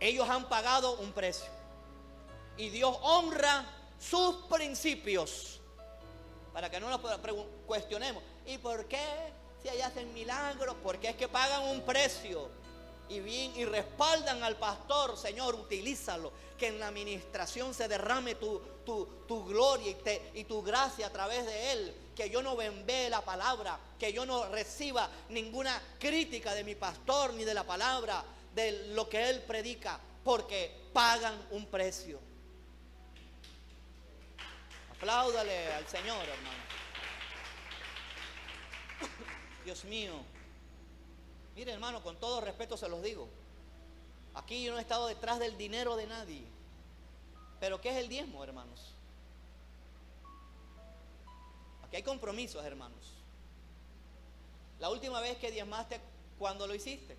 ellos han pagado un precio, y Dios honra sus principios, para que no nos cuestionemos. ¿Y por qué si allá hacen milagros? Porque es que pagan un precio y respaldan al pastor. Señor, utilízalo, que en la administración se derrame tu gloria y tu gracia a través de él. Que yo no envíe la palabra, que yo no reciba ninguna crítica de mi pastor ni de la palabra, de lo que él predica, porque pagan un precio. Apláudale al Señor, hermano. Dios mío. Mire, hermano, con todo respeto se los digo. Aquí yo no he estado detrás del dinero de nadie. Pero ¿qué es el diezmo, hermanos? Aquí hay compromisos, hermanos. La última vez que diezmaste, ¿cuándo lo hiciste?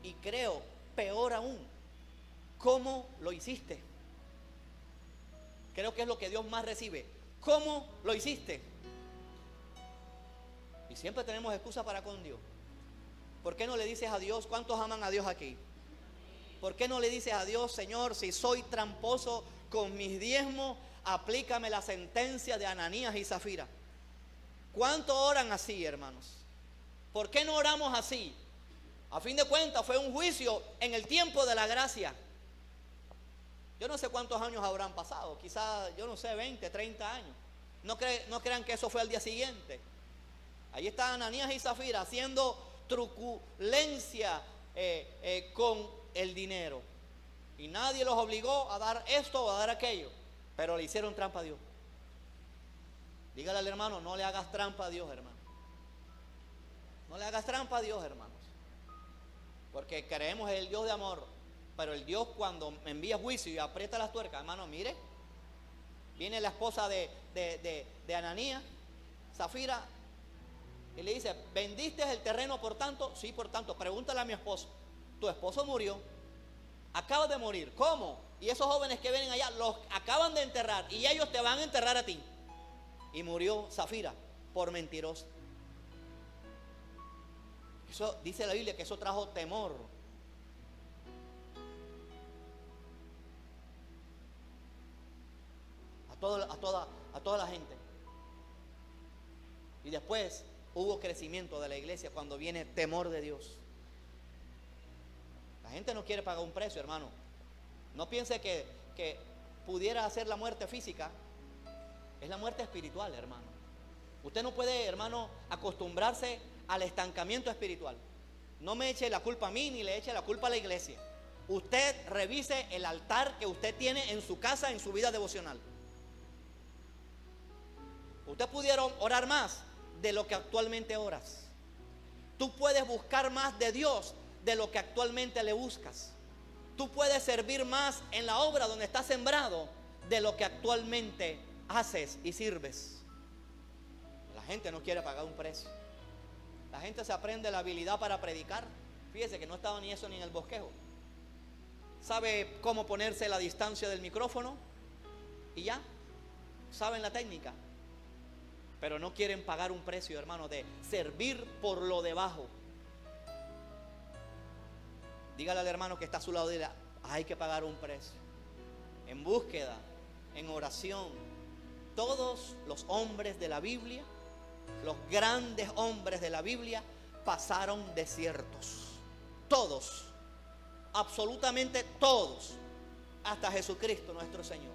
Y creo, peor aún, ¿cómo lo hiciste? Creo que es lo que Dios más recibe. ¿Cómo lo hiciste? Y siempre tenemos excusa para con Dios. ¿Por qué no le dices a Dios? ¿Cuántos aman a Dios aquí? ¿Por qué no le dices a Dios, Señor, si soy tramposo con mis diezmos, aplícame la sentencia de Ananías y Zafira? ¿Cuántos oran así, hermanos? ¿Por qué no oramos así? A fin de cuentas fue un juicio en el tiempo de la gracia. Yo no sé cuántos años habrán pasado, quizás, yo no sé, 20, 30 años. No crean que eso fue al día siguiente. Ahí está Ananías y Zafira haciendo truculencia con el dinero. Y nadie los obligó a dar esto o a dar aquello, pero le hicieron trampa a Dios. Dígale al hermano, no le hagas trampa a Dios, hermano. No le hagas trampa a Dios, hermanos. Porque creemos en el Dios de amor. Pero el Dios, cuando me envía juicio y aprieta las tuercas, hermano, mire, viene la esposa de Ananías, Zafira, y le dice, ¿vendiste el terreno por tanto? Sí, por tanto. Pregúntale a mi esposo. Tu esposo murió, acaba de morir. ¿Cómo? Y esos jóvenes que vienen allá los acaban de enterrar, y ellos te van a enterrar a ti. Y murió Zafira por mentirosa. Eso dice la Biblia, que eso trajo temor. A toda la gente. Y después hubo crecimiento de la iglesia cuando viene temor de Dios. La gente no quiere pagar un precio, hermano. No piense que pudiera hacer la muerte física. Es la muerte espiritual, hermano. Usted no puede, hermano, acostumbrarse al estancamiento espiritual. No me eche la culpa a mí ni le eche la culpa a la iglesia. Usted revise el altar que usted tiene en su casa, en su vida devocional. Usted pudiera orar más de lo que actualmente oras. Tú puedes buscar más de Dios de lo que actualmente le buscas. Tú puedes servir más en la obra donde estás sembrado de lo que actualmente haces y sirves. La gente no quiere pagar un precio. La gente se aprende la habilidad para predicar. Fíjese que no estaba ni eso ni en el bosquejo. ¿Sabe cómo ponerse a la distancia del micrófono? Y ya, saben la técnica. Pero no quieren pagar un precio, hermano, de servir por lo debajo. Dígale al hermano que está a su lado, dile, hay que pagar un precio. En búsqueda, en oración. Todos los hombres de la Biblia, los grandes hombres de la Biblia, pasaron desiertos. Todos, absolutamente todos, hasta Jesucristo nuestro Señor.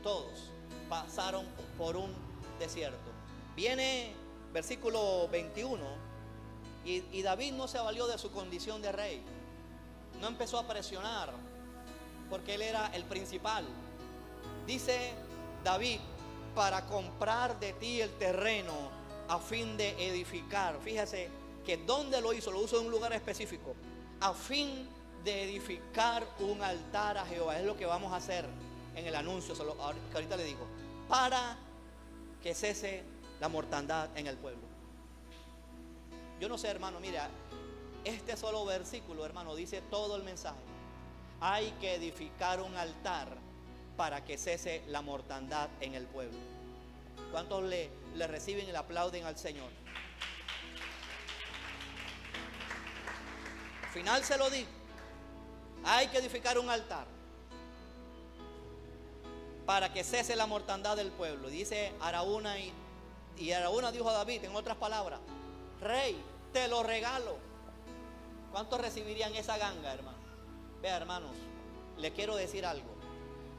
Todos pasaron por un desierto. Viene versículo 21 y David no se valió de su condición de rey. No empezó a presionar porque él era el principal. Dice David, para comprar de ti el terreno a fin de edificar. Fíjese que donde lo hizo en un lugar específico, a fin de edificar un altar a Jehová. Es lo que vamos a hacer en el anuncio que ahorita le digo, para que cese la mortandad en el pueblo. Yo no sé, hermano, mira, este solo versículo, hermano, dice todo el mensaje. Hay que edificar un altar para que cese la mortandad en el pueblo. ¿Cuántos le reciben y le aplauden al Señor? Al final se lo digo. Hay que edificar un altar para que cese la mortandad del pueblo. Dice Araúna y Araúna dijo a David, en otras palabras, rey, te lo regalo. ¿Cuántos recibirían esa ganga, hermano? Vea, hermanos, le quiero decir algo.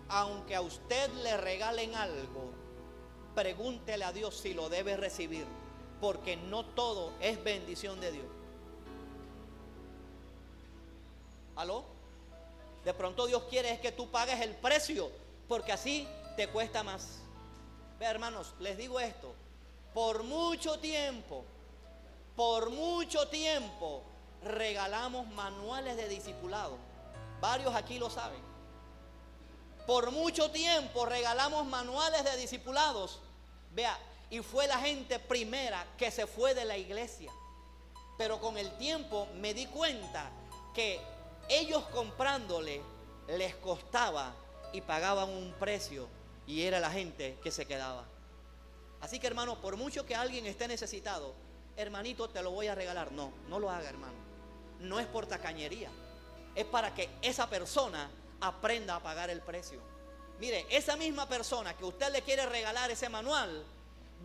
Aunque a usted le regalen algo, pregúntele a Dios si lo debe recibir, porque no todo es bendición de Dios. ¿Aló? De pronto Dios quiere es que tú pagues el precio, porque así te cuesta más. Vea, hermanos, les digo esto. Por mucho tiempo regalamos manuales de discipulado. Varios aquí lo saben. Por mucho tiempo regalamos manuales de discipulados. Vea, y fue la gente primera que se fue de la iglesia. Pero con el tiempo me di cuenta que ellos comprándole les costaba y pagaban un precio, y era la gente que se quedaba. Así que, hermano, por mucho que alguien esté necesitado, hermanito, te lo voy a regalar. No, no lo haga, hermano. No es por tacañería, es para que esa persona aprenda a pagar el precio. Mire, esa misma persona que usted le quiere regalar ese manual,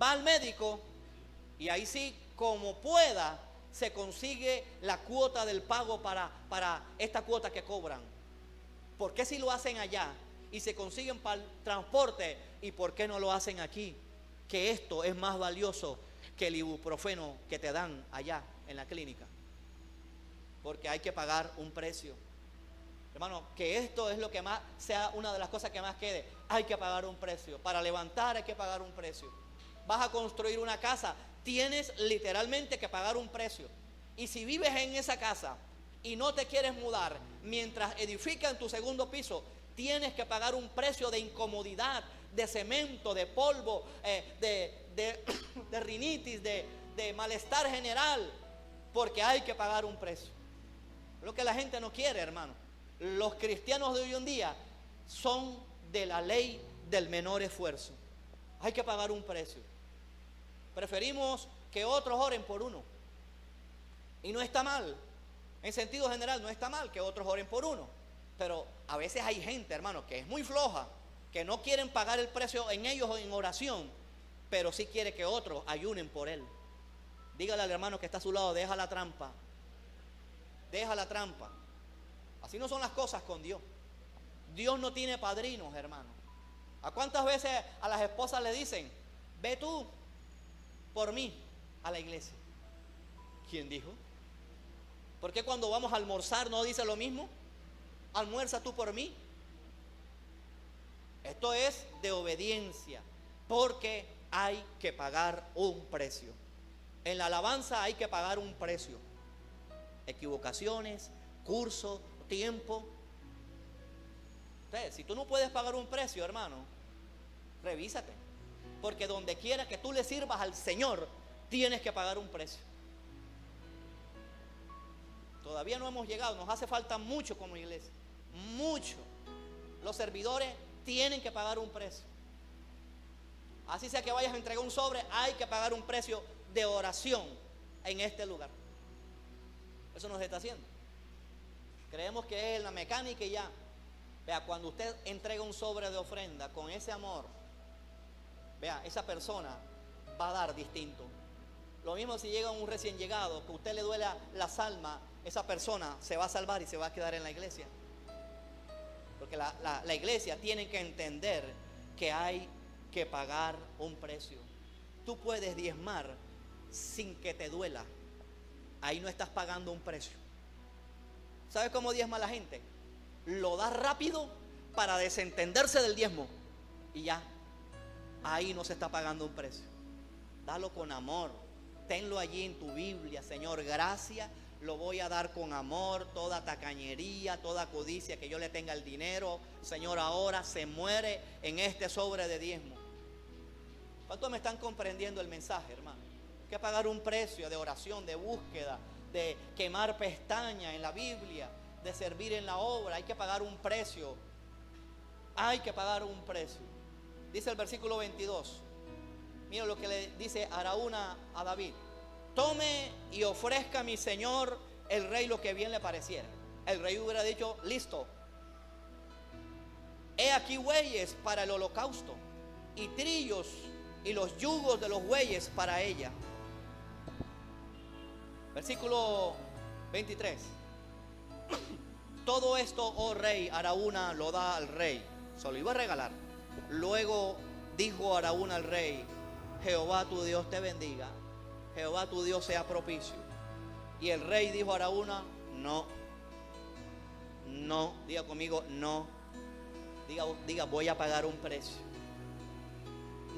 va al médico y ahí sí, como pueda, se consigue la cuota del pago para esta cuota que cobran. ¿Por qué si lo hacen allá y se consiguen para el transporte, y por qué no lo hacen aquí? Que esto es más valioso que el ibuprofeno que te dan allá en la clínica, porque hay que pagar un precio. Hermano, que esto es lo que más sea una de las cosas que más quede. Hay que pagar un precio. Para levantar hay que pagar un precio. Vas a construir una casa, tienes literalmente que pagar un precio. Y si vives en esa casa y no te quieres mudar, mientras edifican tu segundo piso, tienes que pagar un precio de incomodidad, de cemento, de polvo, de rinitis, de malestar general, porque hay que pagar un precio. Lo que la gente no quiere, hermano. Los cristianos de hoy en día son de la ley del menor esfuerzo. Hay que pagar un precio. Preferimos que otros oren por uno. Y no está mal. En sentido general no está mal que otros oren por uno. Pero a veces hay gente, hermano, que es muy floja, que no quieren pagar el precio en ellos o en oración, pero sí quiere que otros ayunen por él. Dígale al hermano que está a su lado, deja la trampa. Deja la trampa. Así no son las cosas con Dios. Dios no tiene padrinos, hermano. ¿A cuántas veces a las esposas le dicen, ve tú por mí a la iglesia? ¿Quién dijo? ¿Por qué cuando vamos a almorzar no dice lo mismo? Almuerza tú por mí. Esto es de obediencia, porque hay que pagar un precio. En la alabanza hay que pagar un precio. Equivocaciones, curso, tiempo. Entonces, si tú no puedes pagar un precio, hermano, revísate, porque donde quiera que tú le sirvas al Señor, tienes que pagar un precio. Todavía no hemos llegado, nos hace falta mucho como iglesia, mucho. Los servidores tienen que pagar un precio. Así sea que vayas a entregar un sobre, hay que pagar un precio de oración en este lugar. Eso nos está haciendo. Creemos que es la mecánica y ya. Vea, cuando usted entrega un sobre de ofrenda con ese amor, vea, esa persona va a dar distinto. Lo mismo si llega un recién llegado, que a usted le duele las almas, esa persona se va a salvar y se va a quedar en la iglesia. Porque la iglesia tiene que entender que hay que pagar un precio. Tú puedes diezmar sin que te duela. Ahí no estás pagando un precio. ¿Sabes cómo diezma la gente? Lo da rápido para desentenderse del diezmo y ya, ahí no se está pagando un precio. Dalo con amor, tenlo allí en tu Biblia. Señor, gracias, lo voy a dar con amor. Toda tacañería, toda codicia que yo le tenga el dinero, Señor, ahora se muere en este sobre de diezmo. ¿Cuántos me están comprendiendo el mensaje, hermano? Hay que pagar un precio de oración, de búsqueda, de quemar pestañas en la Biblia, de servir en la obra. Hay que pagar un precio. Hay que pagar un precio. Dice el versículo 22. Mira lo que le dice Araúna a David: tome y ofrezca a mi señor el rey lo que bien le pareciera. El rey hubiera dicho: listo, he aquí bueyes para el holocausto, y trillos y los yugos de los bueyes para ella. Versículo 23. Todo esto, oh rey, Araúna lo da al rey. Se lo iba a regalar. Luego dijo Araúna al rey: Jehová tu Dios te bendiga, Jehová tu Dios sea propicio. Y el rey dijo a Araúna: no, no, diga conmigo, no. Diga, voy a pagar un precio.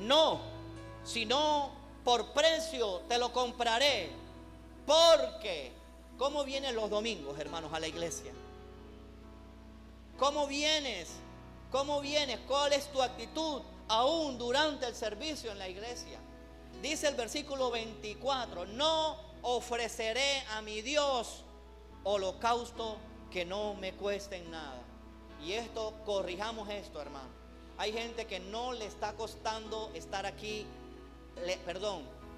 No, sino por precio te lo compraré. Porque, ¿cómo vienen los domingos, hermanos, a la iglesia? ¿Cómo vienes? ¿Cómo vienes? ¿Cuál es tu actitud aún durante el servicio en la iglesia? Dice el versículo 24: no ofreceré a mi Dios holocausto que no me cuesten nada. Y esto, corrijamos esto, hermano. Hay gente que no le está costando estar aquí,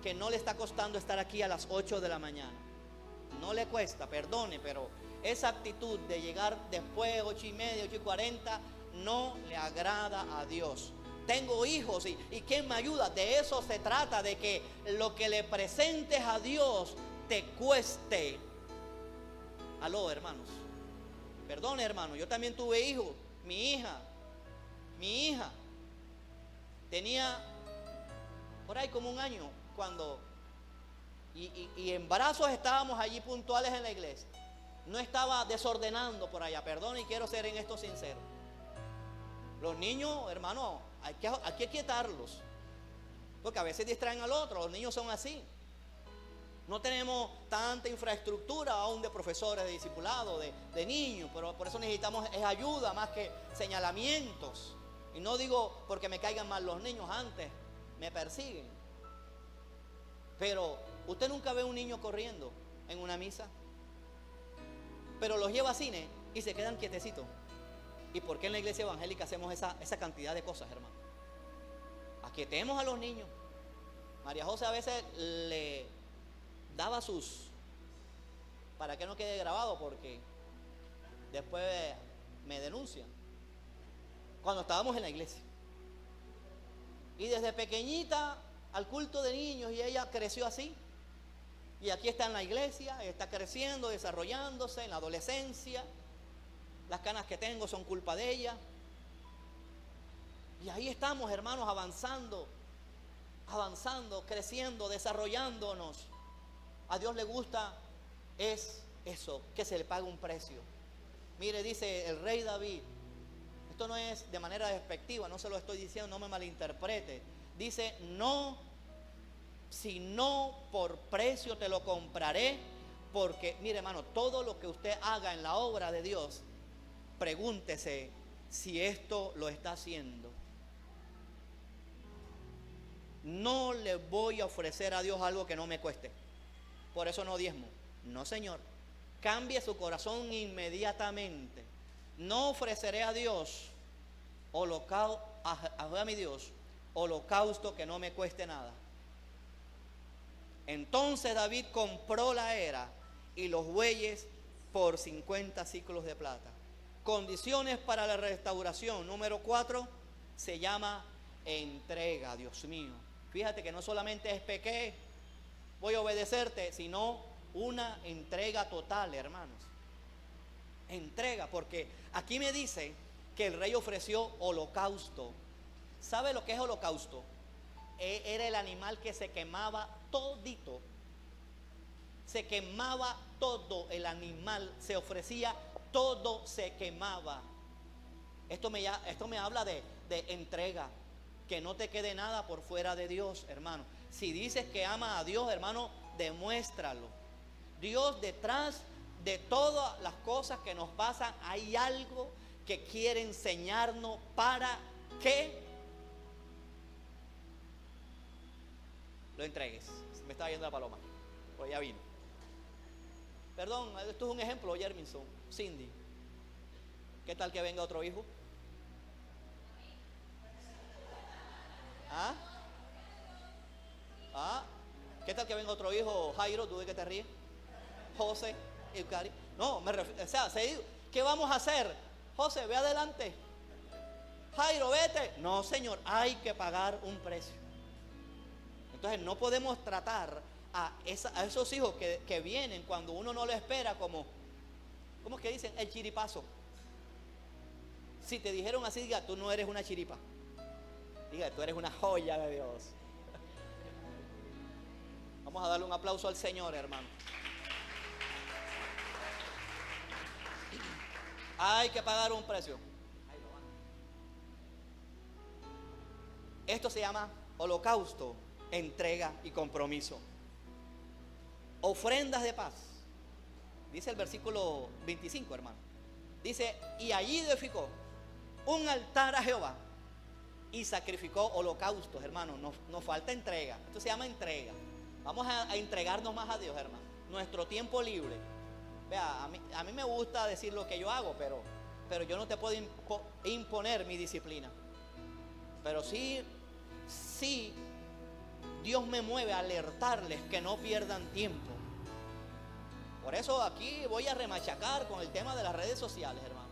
que no le está costando estar aquí a las 8 de la mañana. No le cuesta, perdone, pero esa actitud de llegar después 8:30, 8:40 no le agrada a Dios. Tengo hijos y ¿quién me ayuda? De eso se trata, de que lo que le presentes a Dios te cueste. Aló, hermanos. Perdone, hermano, yo también tuve hijos. Mi hija tenía por ahí como un año cuando y en brazos estábamos allí puntuales en la iglesia. No estaba desordenando por allá, perdón, y quiero ser en esto sincero. Los niños, hermano, hay que quietarlos, porque a veces distraen al otro. Los niños son así. No tenemos tanta infraestructura aún de profesores, de discipulados, de niños, pero por eso necesitamos es ayuda más que señalamientos. Y no digo porque me caigan mal los niños, antes me persiguen. Pero usted nunca ve un niño corriendo en una misa, pero los lleva a cine y se quedan quietecitos. ¿Y por qué en la iglesia evangélica hacemos esa cantidad de cosas, hermano? Aquietemos a los niños. María José a veces le daba para que no quede grabado, porque después me denuncian, cuando estábamos en la iglesia. Y desde pequeñita al culto de niños, y ella creció así. Y aquí está en la iglesia, está creciendo, desarrollándose en la adolescencia. Las canas que tengo son culpa de ella. Y ahí estamos, hermanos, avanzando, creciendo, desarrollándonos. A Dios le gusta es eso, que se le pague un precio. Mire, dice el rey David, esto no es de manera despectiva, no se lo estoy diciendo, no me malinterprete. Dice: no, si no por precio te lo compraré. Porque, mire, hermano, todo lo que usted haga en la obra de Dios, pregúntese si esto lo está haciendo. No le voy a ofrecer a Dios algo que no me cueste. Por eso no diezmo. No, señor. Cambie su corazón inmediatamente. No ofreceré a Dios a Jehová mi Dios, holocausto que no me cueste nada. Entonces David compró la era y los bueyes por 50 siclos de plata. Condiciones para la restauración. Número 4, se llama entrega. Dios mío, fíjate que no solamente es pequé, voy a obedecerte, sino una entrega total, hermanos. Entrega, porque aquí me dice que el rey ofreció holocausto. ¿Sabe lo que es holocausto? Era el animal que se quemaba todito. Se quemaba todo el animal, se ofrecía, todo se quemaba. Esto me habla de entrega, que no te quede nada por fuera de Dios, hermano. Si dices que amas a Dios, hermano, demuéstralo. Dios, detrás de todas las cosas que nos pasan, hay algo que quiere enseñarnos para que lo entregues. Me estaba yendo la paloma, pues ya vino. Perdón, esto es un ejemplo, Jerminson, Cindy. ¿Qué tal que venga otro hijo? ¿Qué tal que venga otro hijo? Jairo, ¿tú de qué te ríes? José, Eucari. No, ¿qué vamos a hacer? José, ve adelante. Jairo, vete. No, Señor, hay que pagar un precio. Entonces no podemos tratar a esos hijos que vienen cuando uno no lo espera como, ¿cómo es que dicen? El chiripazo. Si te dijeron así, diga, tú no eres una chiripa. Diga, tú eres una joya de Dios. Vamos a darle un aplauso al Señor, hermano. Hay que pagar un precio. Esto se llama holocausto, entrega y compromiso. Ofrendas de paz. Dice el versículo 25, hermano. Dice, y allí edificó un altar a Jehová y sacrificó holocaustos, hermano. Nos falta entrega. Esto se llama entrega. Vamos a entregarnos más a Dios, hermano. Nuestro tiempo libre. Vea, a mí me gusta decir lo que yo hago, pero yo no te puedo imponer mi disciplina. Pero sí, Dios me mueve a alertarles que no pierdan tiempo. Por eso aquí voy a remachacar con el tema de las redes sociales, hermano.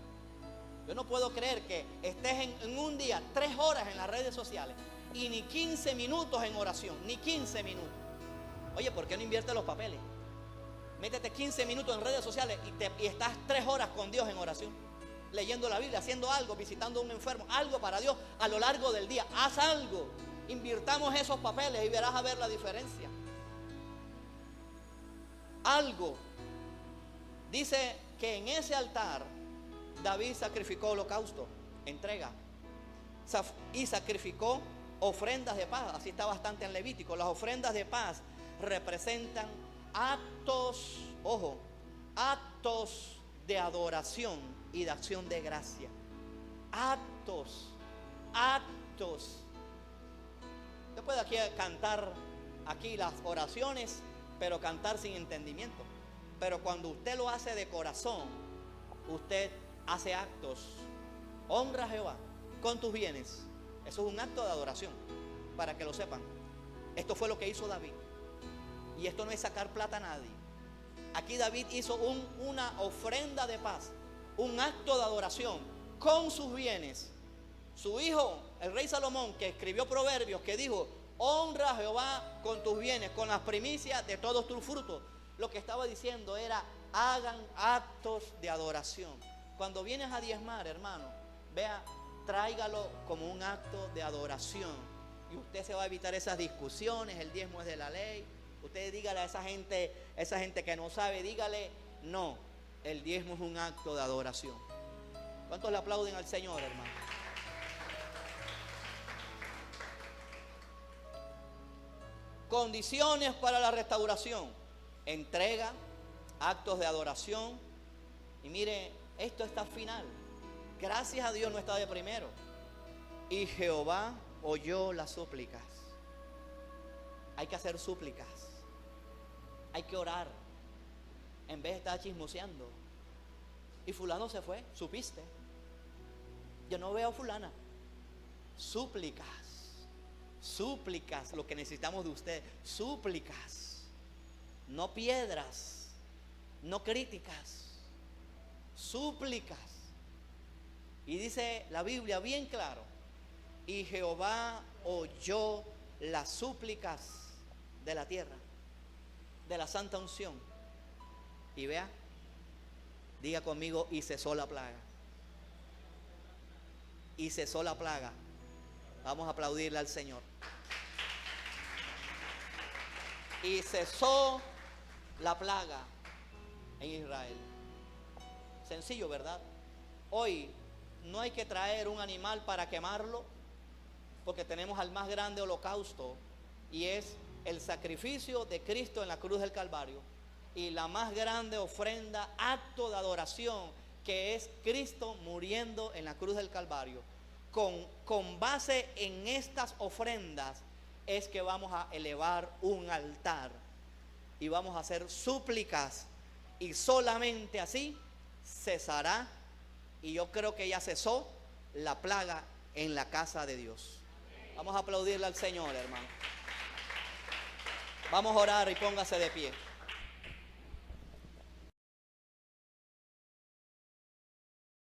Yo no puedo creer que estés en un día 3 horas en las redes sociales y ni 15 minutos en oración, ni 15 minutos. Oye, ¿por qué no inviertes los papeles? Métete 15 minutos en redes sociales y estás 3 horas con Dios en oración, leyendo la Biblia, haciendo algo, visitando a un enfermo, algo para Dios a lo largo del día. Haz algo, invirtamos esos papeles y verás a ver la diferencia. Algo. Dice que en ese altar David sacrificó holocausto, entrega, y sacrificó ofrendas de paz. Así está bastante en Levítico. Las ofrendas de paz representan actos, ojo, actos de adoración y de acción de gracia. Actos. Usted puede aquí cantar aquí las oraciones, pero cantar sin entendimiento. Pero cuando usted lo hace de corazón, usted hace actos. Honra a Jehová con tus bienes. Eso es un acto de adoración, para que lo sepan. Esto fue lo que hizo David. Y esto no es sacar plata a nadie. Aquí David hizo una ofrenda de paz, un acto de adoración con sus bienes. Su hijo, el rey Salomón, que escribió Proverbios, que dijo, honra a Jehová con tus bienes, con las primicias de todos tus frutos. Lo que estaba diciendo era, hagan actos de adoración. Cuando vienes a diezmar, hermano, vea, tráigalo como un acto de adoración. Y usted se va a evitar esas discusiones, el diezmo es de la ley. Usted dígale a esa gente que no sabe, dígale, no, el diezmo es un acto de adoración. ¿Cuántos le aplauden al Señor, hermano? Condiciones para la restauración: entrega, actos de adoración. Y mire, esto está al final. Gracias a Dios no está de primero. Y Jehová oyó las súplicas. Hay que hacer súplicas. Hay que orar en vez de estar chismoseando. Y fulano se fue, supiste. Yo no veo a fulana. súplicas. Súplicas, lo que necesitamos de usted, súplicas, no piedras, no críticas, súplicas. Y dice la Biblia bien claro, y Jehová oyó las súplicas de la tierra, de la santa unción. Y vea, diga conmigo, y cesó la plaga. Y cesó la plaga. Vamos a aplaudirle al Señor. Y cesó la plaga en Israel. Sencillo, ¿verdad? Hoy no hay que traer un animal para quemarlo, porque tenemos al más grande holocausto, y es el sacrificio de Cristo en la cruz del Calvario, y la más grande ofrenda, acto de adoración, que es Cristo muriendo en la cruz del Calvario. Con base en estas ofrendas es que vamos a elevar un altar y vamos a hacer súplicas, y solamente así cesará, y yo creo que ya cesó la plaga en la casa de Dios. Vamos a aplaudirle al Señor, hermano. Vamos a orar y póngase de pie.